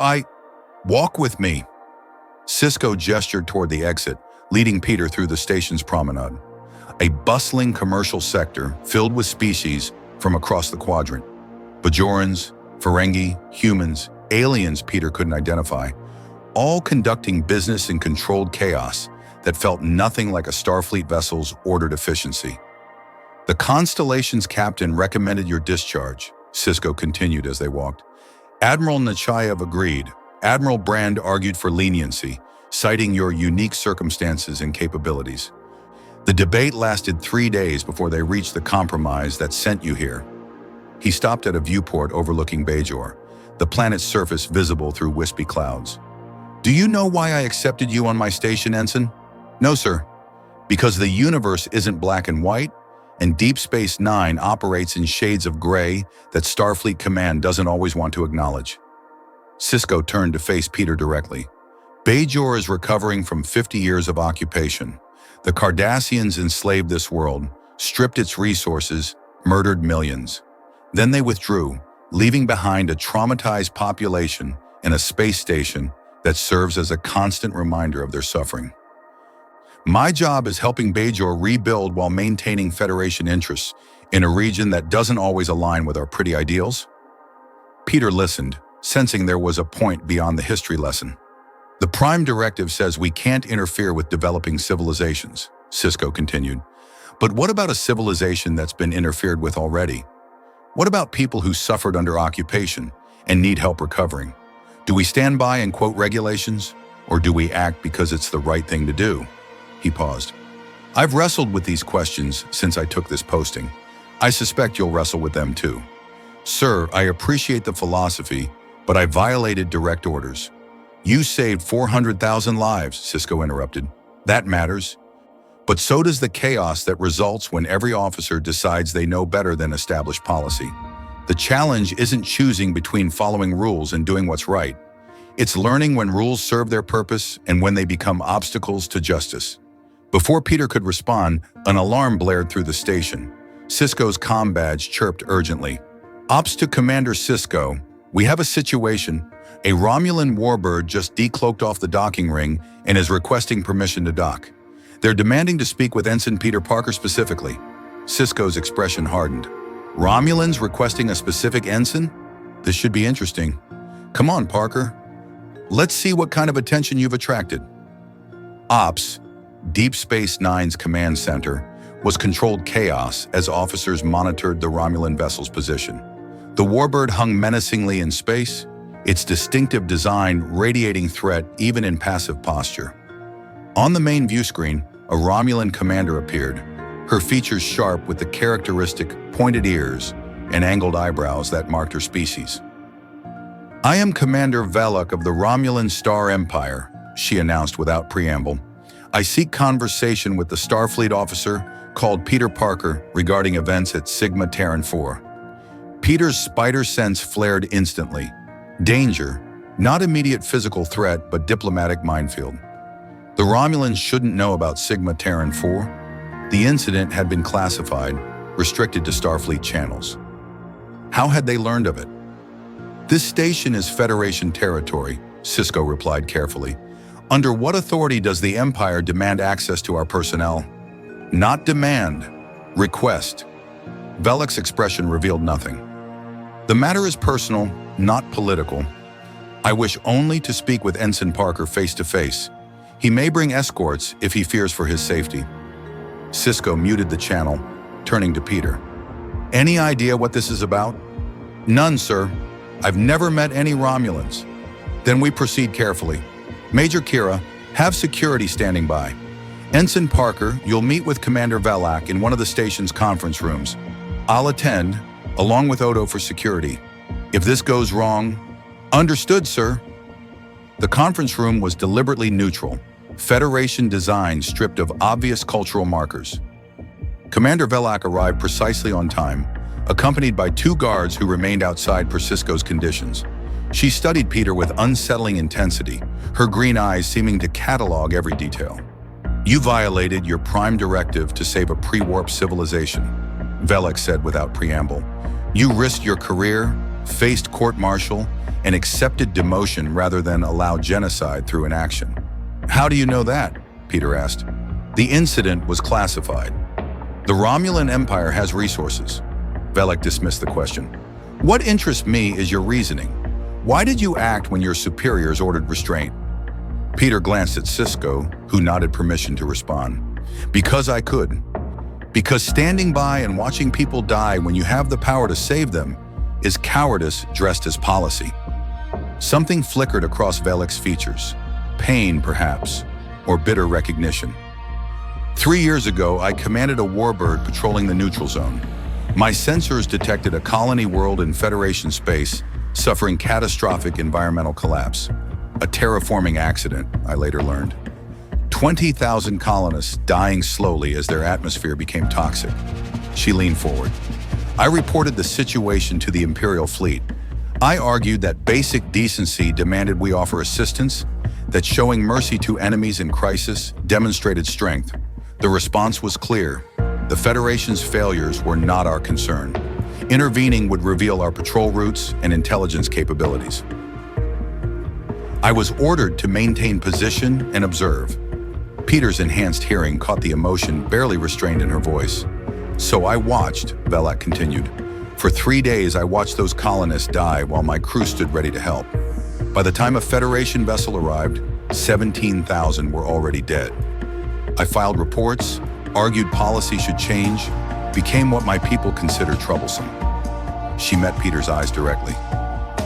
walk with me." Sisko gestured toward the exit, leading Peter through the station's promenade. A bustling commercial sector filled with species from across the quadrant. Bajorans, Ferengi, humans, aliens Peter couldn't identify, all conducting business in controlled chaos that felt nothing like a Starfleet vessel's ordered efficiency. "The Constellation's captain recommended your discharge," Sisko continued as they walked. "Admiral Nechayev agreed. Admiral Brand argued for leniency, citing your unique circumstances and capabilities. The debate lasted 3 days before they reached the compromise that sent you here." He stopped at a viewport overlooking Bajor, the planet's surface visible through wispy clouds. "Do you know why I accepted you on my station, Ensign?" "No, sir. Because the universe isn't black and white, and Deep Space Nine operates in shades of gray that Starfleet Command doesn't always want to acknowledge." Sisko turned to face Peter directly. "Bajor is recovering from 50 years of occupation. The Cardassians enslaved this world, stripped its resources, murdered millions. Then they withdrew, leaving behind a traumatized population and a space station that serves as a constant reminder of their suffering. My job is helping Bajor rebuild while maintaining Federation interests in a region that doesn't always align with our pretty ideals." Peter listened, sensing there was a point beyond the history lesson. "The Prime Directive says we can't interfere with developing civilizations," Sisko continued. "But what about a civilization that's been interfered with already? What about people who suffered under occupation and need help recovering? Do we stand by and quote regulations, or do we act because it's the right thing to do?" He paused. "I've wrestled with these questions since I took this posting. I suspect you'll wrestle with them too. Sir, I appreciate the philosophy, but I violated direct orders." "You saved 400,000 lives," Sisko interrupted. "That matters. But so does the chaos that results when every officer decides they know better than established policy. The challenge isn't choosing between following rules and doing what's right. It's learning when rules serve their purpose and when they become obstacles to justice." Before Peter could respond, an alarm blared through the station. Sisko's comm badge chirped urgently. "Ops to Commander Sisko. We have a situation. A Romulan warbird just decloaked off the docking ring and is requesting permission to dock. They're demanding to speak with Ensign Peter Parker specifically." Sisko's expression hardened. "Romulans requesting a specific ensign? This should be interesting. Come on, Parker. Let's see what kind of attention you've attracted." Ops, Deep Space Nine's command center, was controlled chaos as officers monitored the Romulan vessel's position. The warbird hung menacingly in space, its distinctive design radiating threat even in passive posture. On the main view screen, a Romulan commander appeared, her features sharp with the characteristic pointed ears and angled eyebrows that marked her species. "I am Commander Velok of the Romulan Star Empire," she announced without preamble. "I seek conversation with the Starfleet officer called Peter Parker regarding events at Sigma Terran 4. Peter's spider sense flared instantly. Danger, not immediate physical threat, but diplomatic minefield. The Romulans shouldn't know about Sigma Terran 4. The incident had been classified, restricted to Starfleet channels. How had they learned of it? "This station is Federation territory," Sisko replied carefully. "Under what authority does the Empire demand access to our personnel?" "Not demand, request." Velok's expression revealed nothing. "The matter is personal, not political. I wish only to speak with Ensign Parker face to face. He may bring escorts if he fears for his safety." Sisko muted the channel, turning to Peter. "Any idea what this is about?" "None, sir. I've never met any Romulans." "Then we proceed carefully. Major Kira, have security standing by. Ensign Parker, you'll meet with Commander Velok in one of the station's conference rooms. I'll attend, along with Odo for security. If this goes wrong..." "Understood, sir." The conference room was deliberately neutral, Federation design stripped of obvious cultural markers. Commander Velak arrived precisely on time, accompanied by 2 guards who remained outside per Sisko's conditions. She studied Peter with unsettling intensity, her green eyes seeming to catalog every detail. "You violated your Prime Directive to save a pre-warp civilization," Velak said without preamble. "You risked your career, faced court-martial, and accepted demotion rather than allow genocide through inaction." "How do you know that?" Peter asked. "The incident was classified. The Romulan Empire has resources." Velak dismissed the question. "What interests me is your reasoning. Why did you act when your superiors ordered restraint?" Peter glanced at Sisko, who nodded permission to respond. "Because I could. Because standing by and watching people die when you have the power to save them is cowardice dressed as policy." Something flickered across Velak's features. Pain, perhaps, or bitter recognition. 3 years ago, I commanded a warbird patrolling the neutral zone. My sensors detected a colony world in Federation space suffering catastrophic environmental collapse. A terraforming accident, I later learned. 20,000 colonists dying slowly as their atmosphere became toxic. She leaned forward. "I reported the situation to the Imperial fleet. I argued that basic decency demanded we offer assistance, that showing mercy to enemies in crisis demonstrated strength. The response was clear. The Federation's failures were not our concern. Intervening would reveal our patrol routes and intelligence capabilities. I was ordered to maintain position and observe." Peter's enhanced hearing caught the emotion barely restrained in her voice. "So I watched," Velak continued. "For 3 days I watched those colonists die while my crew stood ready to help. By the time a Federation vessel arrived, 17,000 were already dead. I filed reports, argued policy should change, became what my people consider troublesome." She met Peter's eyes directly.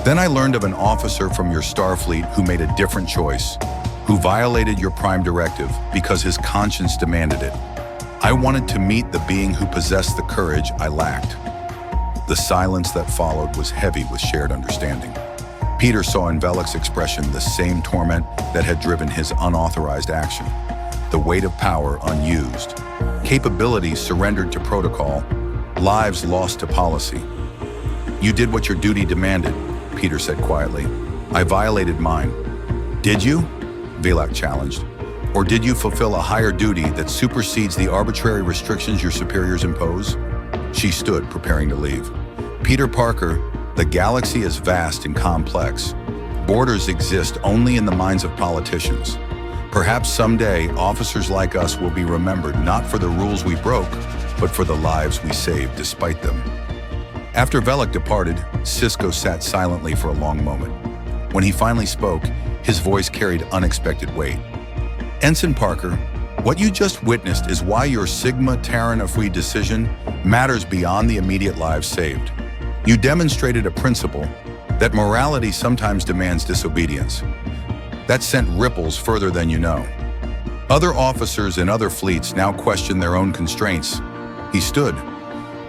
"Then I learned of an officer from your Starfleet who made a different choice, who violated your Prime Directive because his conscience demanded it. I wanted to meet the being who possessed the courage I lacked." The silence that followed was heavy with shared understanding. Peter saw in Velak's expression the same torment that had driven his unauthorized action. The weight of power unused, capabilities surrendered to protocol, lives lost to policy. "You did what your duty demanded," Peter said quietly. "I violated mine." "Did you?" Velak challenged. "Or did you fulfill a higher duty that supersedes the arbitrary restrictions your superiors impose?" She stood, preparing to leave. "Peter Parker, the galaxy is vast and complex. Borders exist only in the minds of politicians. Perhaps someday, officers like us will be remembered not for the rules we broke, but for the lives we saved despite them." After Velak departed, Sisko sat silently for a long moment. When he finally spoke, his voice carried unexpected weight. "Ensign Parker, what you just witnessed is why your Sigma Terran Afui decision matters beyond the immediate lives saved. You demonstrated a principle that morality sometimes demands disobedience. That sent ripples further than you know. Other officers in other fleets now question their own constraints." He stood.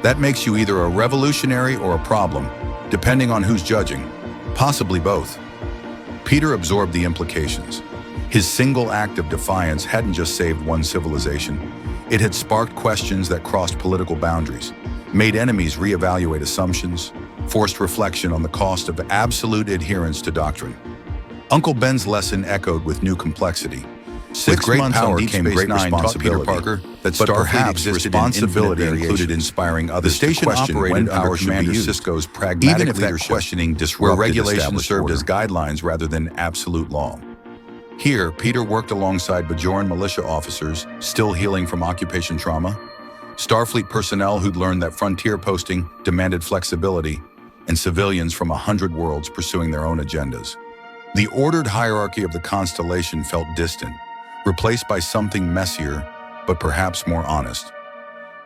"That makes you either a revolutionary or a problem, depending on who's judging. Possibly both." Peter absorbed the implications. His single act of defiance hadn't just saved one civilization. It had sparked questions that crossed political boundaries, made enemies reevaluate assumptions, forced reflection on the cost of absolute adherence to doctrine. Uncle Ben's lesson echoed with new complexity. With great power came great responsibility. Peter Parker that Starfleet responsibility included inspiring others. The station operated under Commander Sisko's pragmatic leadership, questioning disrupted where regulations served as guidelines rather than absolute law. Here, Peter worked alongside Bajoran militia officers still healing from occupation trauma, Starfleet personnel who'd learned that frontier posting demanded flexibility, and civilians from 100 worlds pursuing their own agendas. The ordered hierarchy of the constellation felt distant, replaced by something messier, but perhaps more honest.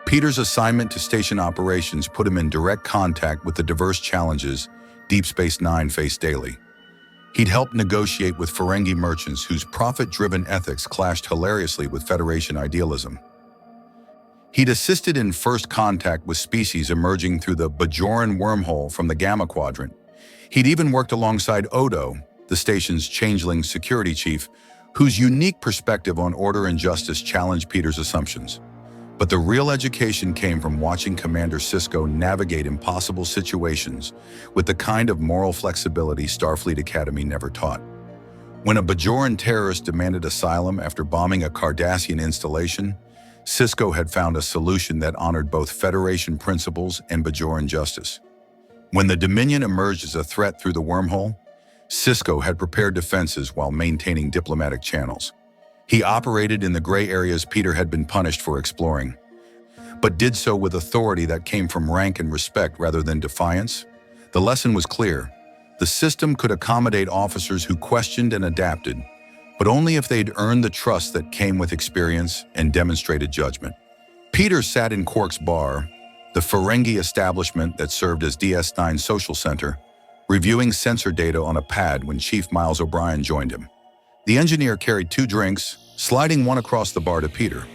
Peter's assignment to station operations put him in direct contact with the diverse challenges Deep Space Nine faced daily. He'd helped negotiate with Ferengi merchants whose profit-driven ethics clashed hilariously with Federation idealism. He'd assisted in first contact with species emerging through the Bajoran wormhole from the Gamma Quadrant. He'd even worked alongside Odo, the station's changeling security chief, whose unique perspective on order and justice challenged Peter's assumptions. But the real education came from watching Commander Sisko navigate impossible situations with the kind of moral flexibility Starfleet Academy never taught. When a Bajoran terrorist demanded asylum after bombing a Cardassian installation, Sisko had found a solution that honored both Federation principles and Bajoran justice. When the Dominion emerged as a threat through the wormhole, Sisko had prepared defenses while maintaining diplomatic channels. He operated in the gray areas Peter had been punished for exploring, but did so with authority that came from rank and respect rather than defiance. The lesson was clear. The system could accommodate officers who questioned and adapted, but only if they'd earned the trust that came with experience and demonstrated judgment. Peter sat in Quark's bar, the Ferengi establishment that served as DS9's social center, reviewing sensor data on a pad when Chief Miles O'Brien joined him. The engineer carried 2 drinks, sliding one across the bar to Peter.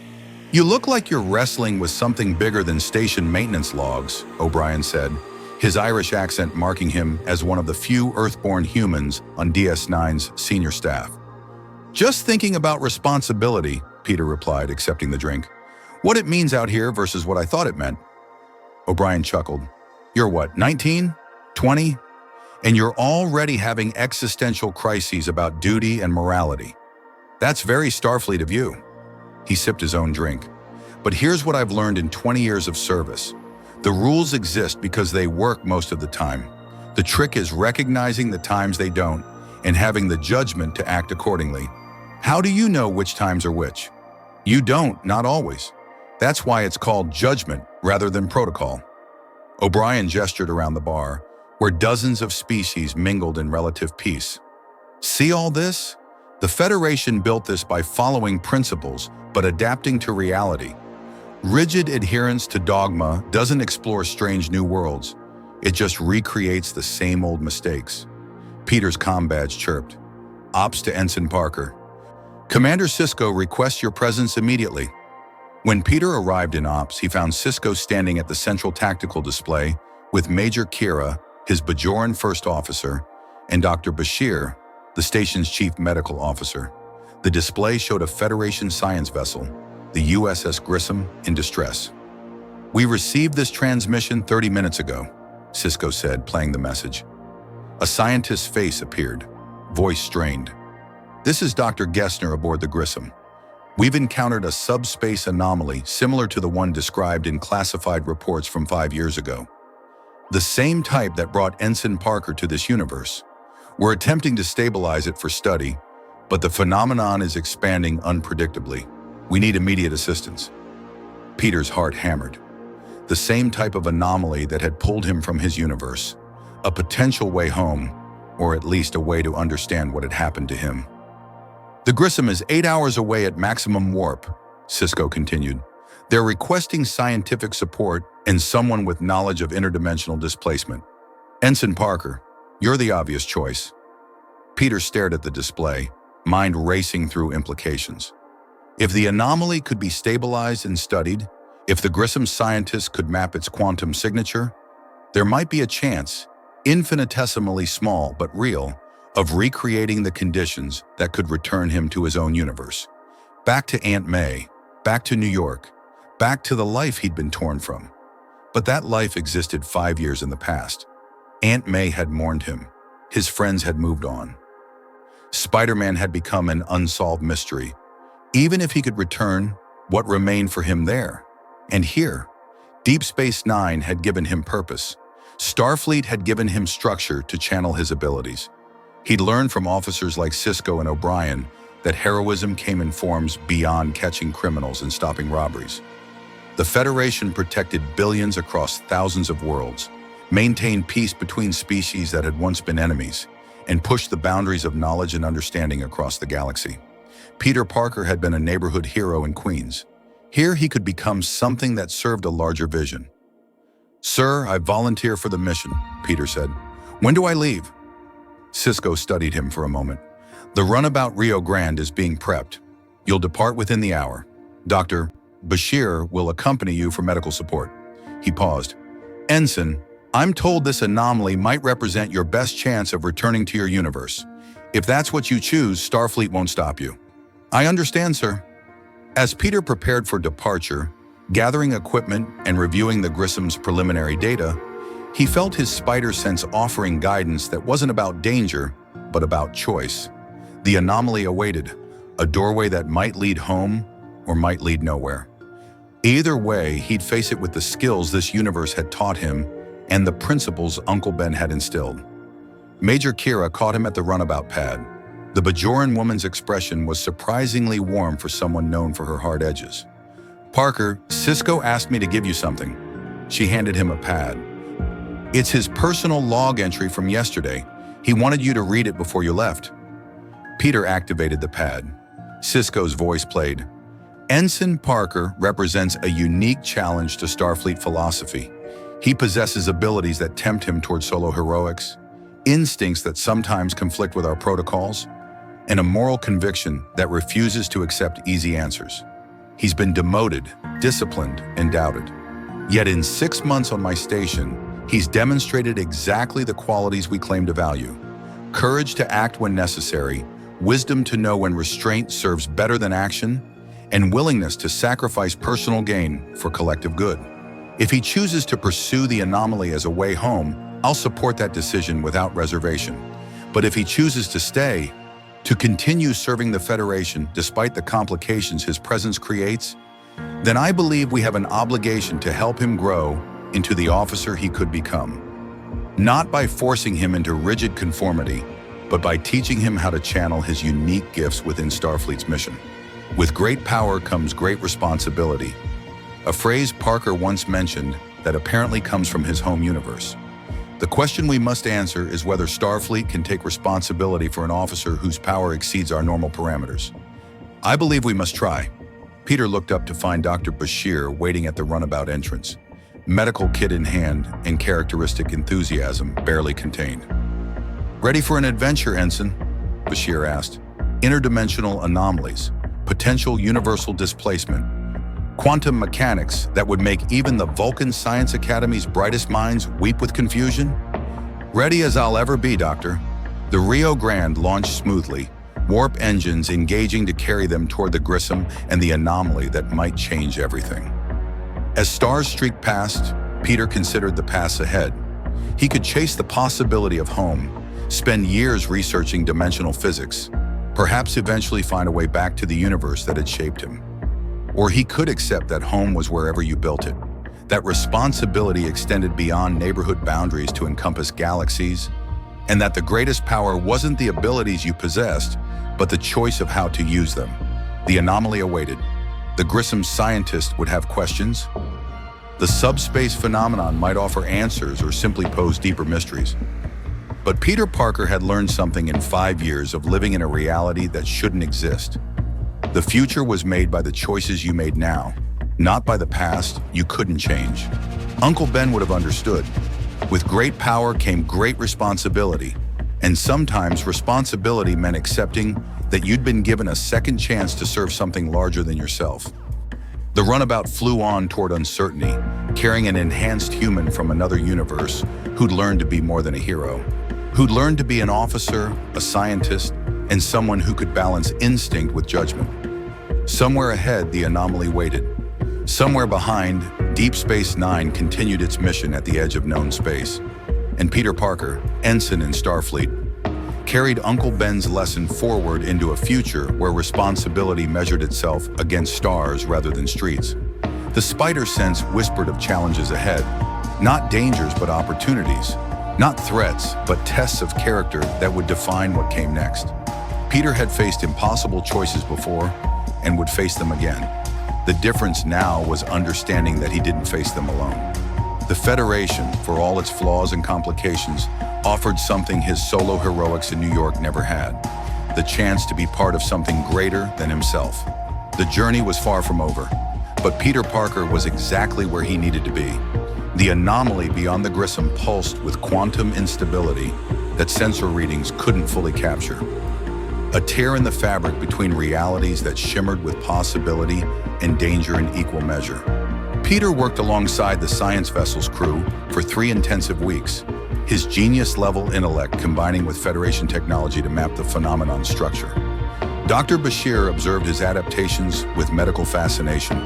"You look like you're wrestling with something bigger than station maintenance logs," O'Brien said, his Irish accent marking him as one of the few Earthborn humans on DS9's senior staff. "Just thinking about responsibility," Peter replied, accepting the drink. "What it means out here versus what I thought it meant." O'Brien chuckled. "You're what, 19? 20? And you're already having existential crises about duty and morality. That's very Starfleet of you." He sipped his own drink. "But here's what I've learned in 20 years of service. The rules exist because they work most of the time. The trick is recognizing the times they don't and having the judgment to act accordingly. How do you know which times are which? You don't, not always. That's why it's called judgment rather than protocol." O'Brien gestured around the bar, where dozens of species mingled in relative peace. "See all this? The Federation built this by following principles but adapting to reality. Rigid adherence to dogma doesn't explore strange new worlds. It just recreates the same old mistakes." Peter's comm badge chirped. "Ops to Ensign Parker. Commander Sisko requests your presence immediately." When Peter arrived in Ops, he found Sisko standing at the central tactical display with Major Kira, his Bajoran first officer, and Dr. Bashir, the station's chief medical officer. The display showed a Federation science vessel, the USS Grissom, in distress. "We received this transmission 30 minutes ago," Sisko said, playing the message. A scientist's face appeared, voice strained. "This is Dr. Gessner aboard the Grissom. We've encountered a subspace anomaly similar to the one described in classified reports from 5 years ago. The same type that brought Ensign Parker to this universe. We're attempting to stabilize it for study, but the phenomenon is expanding unpredictably. We need immediate assistance." Peter's heart hammered. The same type of anomaly that had pulled him from his universe. A potential way home, or at least a way to understand what had happened to him. "The Grissom is 8 hours away at maximum warp," Sisko continued. "They're requesting scientific support and someone with knowledge of interdimensional displacement. Ensign Parker, you're the obvious choice." Peter stared at the display, mind racing through implications. If the anomaly could be stabilized and studied, if the Grissom scientists could map its quantum signature, there might be a chance, infinitesimally small but real, of recreating the conditions that could return him to his own universe. Back to Aunt May, back to New York, back to the life he'd been torn from. But that life existed 5 years in the past. Aunt May had mourned him. His friends had moved on. Spider-Man had become an unsolved mystery. Even if he could return, what remained for him there? And here, Deep Space Nine had given him purpose. Starfleet had given him structure to channel his abilities. He'd learned from officers like Sisko and O'Brien that heroism came in forms beyond catching criminals and stopping robberies. The Federation protected billions across thousands of worlds, maintained peace between species that had once been enemies, and pushed the boundaries of knowledge and understanding across the galaxy. Peter Parker had been a neighborhood hero in Queens. Here he could become something that served a larger vision. "Sir, I volunteer for the mission," Peter said. "When do I leave?" Sisko studied him for a moment. "The runabout Rio Grande is being prepped. You'll depart within the hour. Dr. Bashir will accompany you for medical support." He paused. "Ensign, I'm told this anomaly might represent your best chance of returning to your universe. If that's what you choose, Starfleet won't stop you." "I understand, sir." As Peter prepared for departure, Gathering equipment and reviewing the Grissom's preliminary data, he felt his spider sense offering guidance that wasn't about danger, but about choice. The anomaly awaited, a doorway that might lead home or might lead nowhere. Either way, he'd face it with the skills this universe had taught him and the principles Uncle Ben had instilled. Major Kira caught him at the runabout pad. The Bajoran woman's expression was surprisingly warm for someone known for her hard edges. "Parker, Cisco asked me to give you something." She handed him a pad. "It's his personal log entry from yesterday. He wanted you to read it before you left." Peter activated the pad. Cisco's voice played. "Ensign Parker represents a unique challenge to Starfleet philosophy. He possesses abilities that tempt him toward solo heroics, instincts that sometimes conflict with our protocols, and a moral conviction that refuses to accept easy answers. He's been demoted, disciplined, and doubted. Yet in 6 months on my station, he's demonstrated exactly the qualities we claim to value: courage to act when necessary, wisdom to know when restraint serves better than action, and willingness to sacrifice personal gain for collective good. If he chooses to pursue the anomaly as a way home, I'll support that decision without reservation. But if he chooses to stay, to continue serving the Federation despite the complications his presence creates, then I believe we have an obligation to help him grow into the officer he could become. Not by forcing him into rigid conformity, but by teaching him how to channel his unique gifts within Starfleet's mission. With great power comes great responsibility, a phrase Parker once mentioned that apparently comes from his home universe. The question we must answer is whether Starfleet can take responsibility for an officer whose power exceeds our normal parameters. I believe we must try." Peter looked up to find Dr. Bashir waiting at the runabout entrance, medical kit in hand and characteristic enthusiasm barely contained. "Ready for an adventure, Ensign?" Bashir asked. "Interdimensional anomalies, potential universal displacement, quantum mechanics that would make even the Vulcan Science Academy's brightest minds weep with confusion?" "Ready as I'll ever be, Doctor." The Rio Grande launched smoothly, warp engines engaging to carry them toward the Grissom and the anomaly that might change everything. As stars streaked past, Peter considered the paths ahead. He could chase the possibility of home, spend years researching dimensional physics, perhaps eventually find a way back to the universe that had shaped him. Or he could accept that home was wherever you built it, that responsibility extended beyond neighborhood boundaries to encompass galaxies, and that the greatest power wasn't the abilities you possessed, but the choice of how to use them. The anomaly awaited. The Grissom scientist would have questions. The subspace phenomenon might offer answers or simply pose deeper mysteries. But Peter Parker had learned something in 5 years of living in a reality that shouldn't exist. The future was made by the choices you made now, not by the past you couldn't change. Uncle Ben would have understood. With great power came great responsibility, and sometimes responsibility meant accepting that you'd been given a second chance to serve something larger than yourself. The runabout flew on toward uncertainty, carrying an enhanced human from another universe who'd learned to be more than a hero, who'd learned to be an officer, a scientist, and someone who could balance instinct with judgment. Somewhere ahead, the anomaly waited. Somewhere behind, Deep Space Nine continued its mission at the edge of known space. And Peter Parker, ensign in Starfleet, carried Uncle Ben's lesson forward into a future where responsibility measured itself against stars rather than streets. The spider sense whispered of challenges ahead, not dangers but opportunities, not threats but tests of character that would define what came next. Peter had faced impossible choices before, and would face them again. The difference now was understanding that he didn't face them alone. The Federation, for all its flaws and complications, offered something his solo heroics in New York never had: the chance to be part of something greater than himself. The journey was far from over, but Peter Parker was exactly where he needed to be. The anomaly beyond the Grissom pulsed with quantum instability that sensor readings couldn't fully capture. A tear in the fabric between realities that shimmered with possibility and danger in equal measure. Peter worked alongside the science vessel's crew for 3 intensive weeks, his genius-level intellect combining with Federation technology to map the phenomenon's structure. Dr. Bashir observed his adaptations with medical fascination,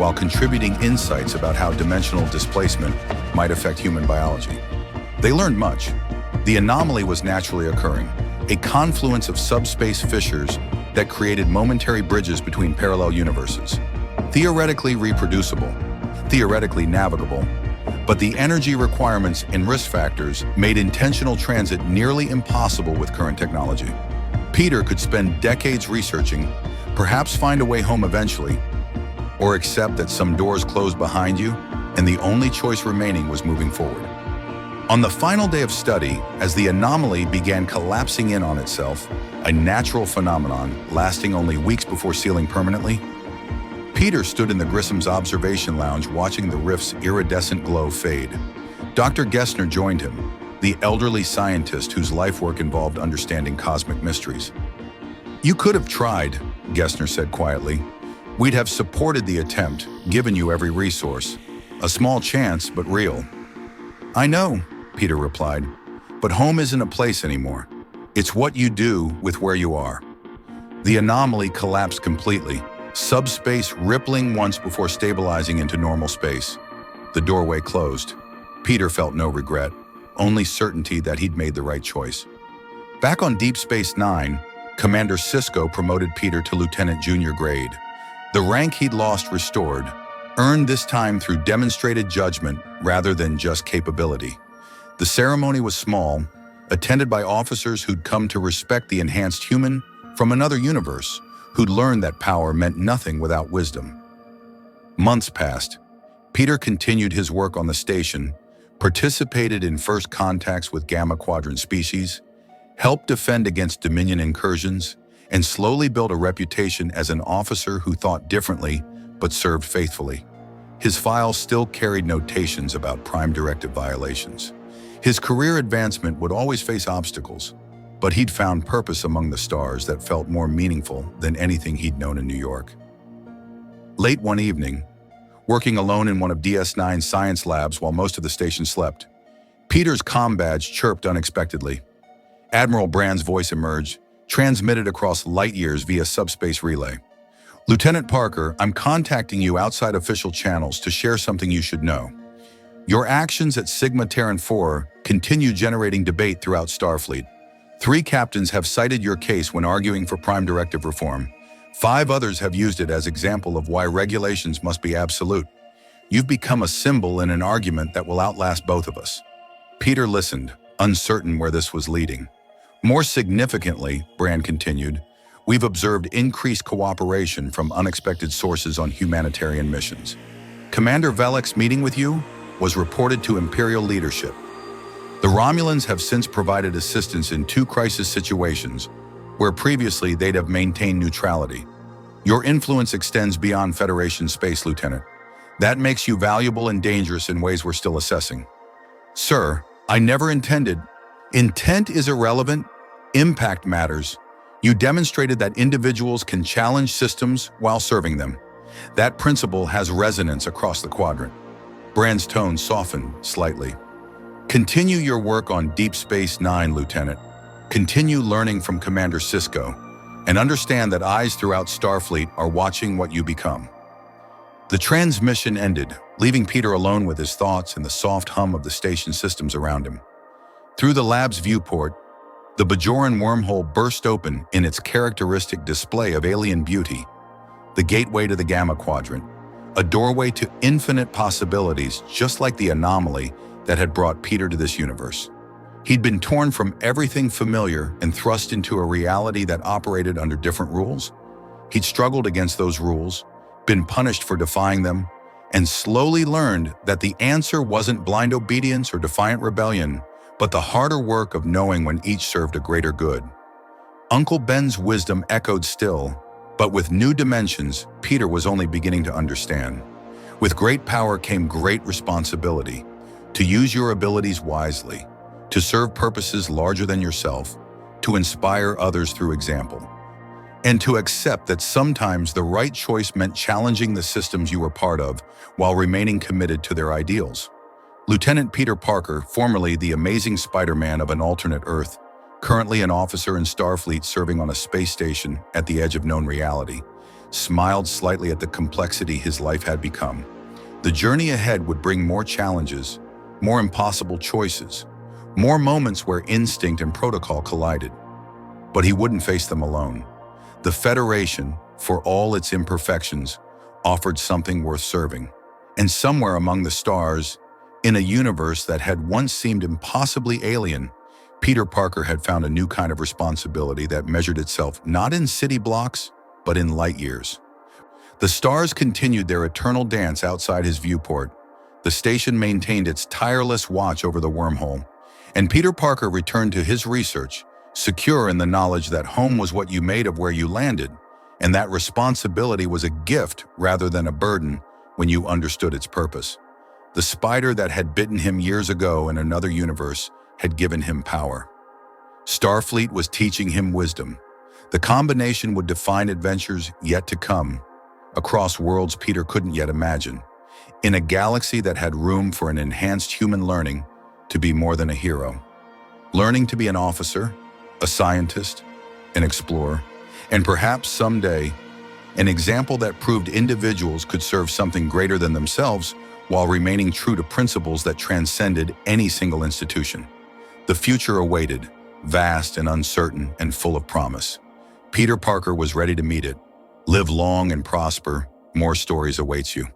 while contributing insights about how dimensional displacement might affect human biology. They learned much. The anomaly was naturally occurring, a confluence of subspace fissures that created momentary bridges between parallel universes. Theoretically reproducible, theoretically navigable, but the energy requirements and risk factors made intentional transit nearly impossible with current technology. Peter could spend decades researching, perhaps find a way home eventually, or accept that some doors closed behind you and the only choice remaining was moving forward. On the final day of study, as the anomaly began collapsing in on itself, a natural phenomenon lasting only weeks before sealing permanently, Peter stood in the Grissom's observation lounge watching the rift's iridescent glow fade. Dr. Gessner joined him, the elderly scientist whose life work involved understanding cosmic mysteries. "You could have tried," Gessner said quietly. "We'd have supported the attempt, given you every resource. A small chance, but real." "I know," Peter replied, "but home isn't a place anymore. It's what you do with where you are." The anomaly collapsed completely, subspace rippling once before stabilizing into normal space. The doorway closed. Peter felt no regret, only certainty that he'd made the right choice. Back on Deep Space Nine, Commander Sisko promoted Peter to Lieutenant Junior grade. The rank he'd lost restored, earned this time through demonstrated judgment rather than just capability. The ceremony was small, attended by officers who'd come to respect the enhanced human from another universe, who'd learned that power meant nothing without wisdom. Months passed. Peter continued his work on the station, participated in first contacts with Gamma Quadrant species, helped defend against Dominion incursions, and slowly built a reputation as an officer who thought differently but served faithfully. His files still carried notations about Prime Directive violations. His career advancement would always face obstacles, but he'd found purpose among the stars that felt more meaningful than anything he'd known in New York. Late one evening, working alone in one of DS9's science labs while most of the station slept, Peter's comm badge chirped unexpectedly. Admiral Brand's voice emerged, transmitted across light years via subspace relay. "Lieutenant Parker, I'm contacting you outside official channels to share something you should know. Your actions at Sigma Terran 4 continue generating debate throughout Starfleet. 3 captains have cited your case when arguing for Prime Directive reform. 5 others have used it as example of why regulations must be absolute. You've become a symbol in an argument that will outlast both of us." Peter listened, uncertain where this was leading. "More significantly," Brand continued, "we've observed increased cooperation from unexpected sources on humanitarian missions. Commander Velik's meeting with you was reported to Imperial leadership. The Romulans have since provided assistance in 2 crisis situations, where previously they'd have maintained neutrality. Your influence extends beyond Federation space, Lieutenant. That makes you valuable and dangerous in ways we're still assessing." "Sir, I never intended." "Intent is irrelevant. Impact matters. You demonstrated that individuals can challenge systems while serving them. That principle has resonance across the quadrant." Brand's tone softened slightly. "Continue your work on Deep Space Nine, Lieutenant. Continue learning from Commander Sisko, and understand that eyes throughout Starfleet are watching what you become." The transmission ended, leaving Peter alone with his thoughts and the soft hum of the station systems around him. Through the lab's viewport, the Bajoran wormhole burst open in its characteristic display of alien beauty, the gateway to the Gamma Quadrant, a doorway to infinite possibilities just like the anomaly that had brought Peter to this universe. He'd been torn from everything familiar and thrust into a reality that operated under different rules. He'd struggled against those rules, been punished for defying them, and slowly learned that the answer wasn't blind obedience or defiant rebellion, but the harder work of knowing when each served a greater good. Uncle Ben's wisdom echoed still, but with new dimensions, Peter was only beginning to understand. With great power came great responsibility. To use your abilities wisely, to serve purposes larger than yourself, to inspire others through example, and to accept that sometimes the right choice meant challenging the systems you were part of while remaining committed to their ideals. Lieutenant Peter Parker, formerly the amazing Spider-Man of an alternate Earth, currently an officer in Starfleet serving on a space station at the edge of known reality, smiled slightly at the complexity his life had become. The journey ahead would bring more challenges, more impossible choices, more moments where instinct and protocol collided. But he wouldn't face them alone. The Federation, for all its imperfections, offered something worth serving. And somewhere among the stars, in a universe that had once seemed impossibly alien, Peter Parker had found a new kind of responsibility that measured itself not in city blocks, but in light years. The stars continued their eternal dance outside his viewport. The station maintained its tireless watch over the wormhole, and Peter Parker returned to his research, secure in the knowledge that home was what you made of where you landed, and that responsibility was a gift rather than a burden when you understood its purpose. The spider that had bitten him years ago in another universe had given him power. Starfleet was teaching him wisdom. The combination would define adventures yet to come, across worlds Peter couldn't yet imagine, in a galaxy that had room for an enhanced human learning to be more than a hero. Learning to be an officer, a scientist, an explorer, and perhaps someday, an example that proved individuals could serve something greater than themselves while remaining true to principles that transcended any single institution. The future awaited, vast and uncertain and full of promise. Peter Parker was ready to meet it. Live long and prosper. More stories awaits you.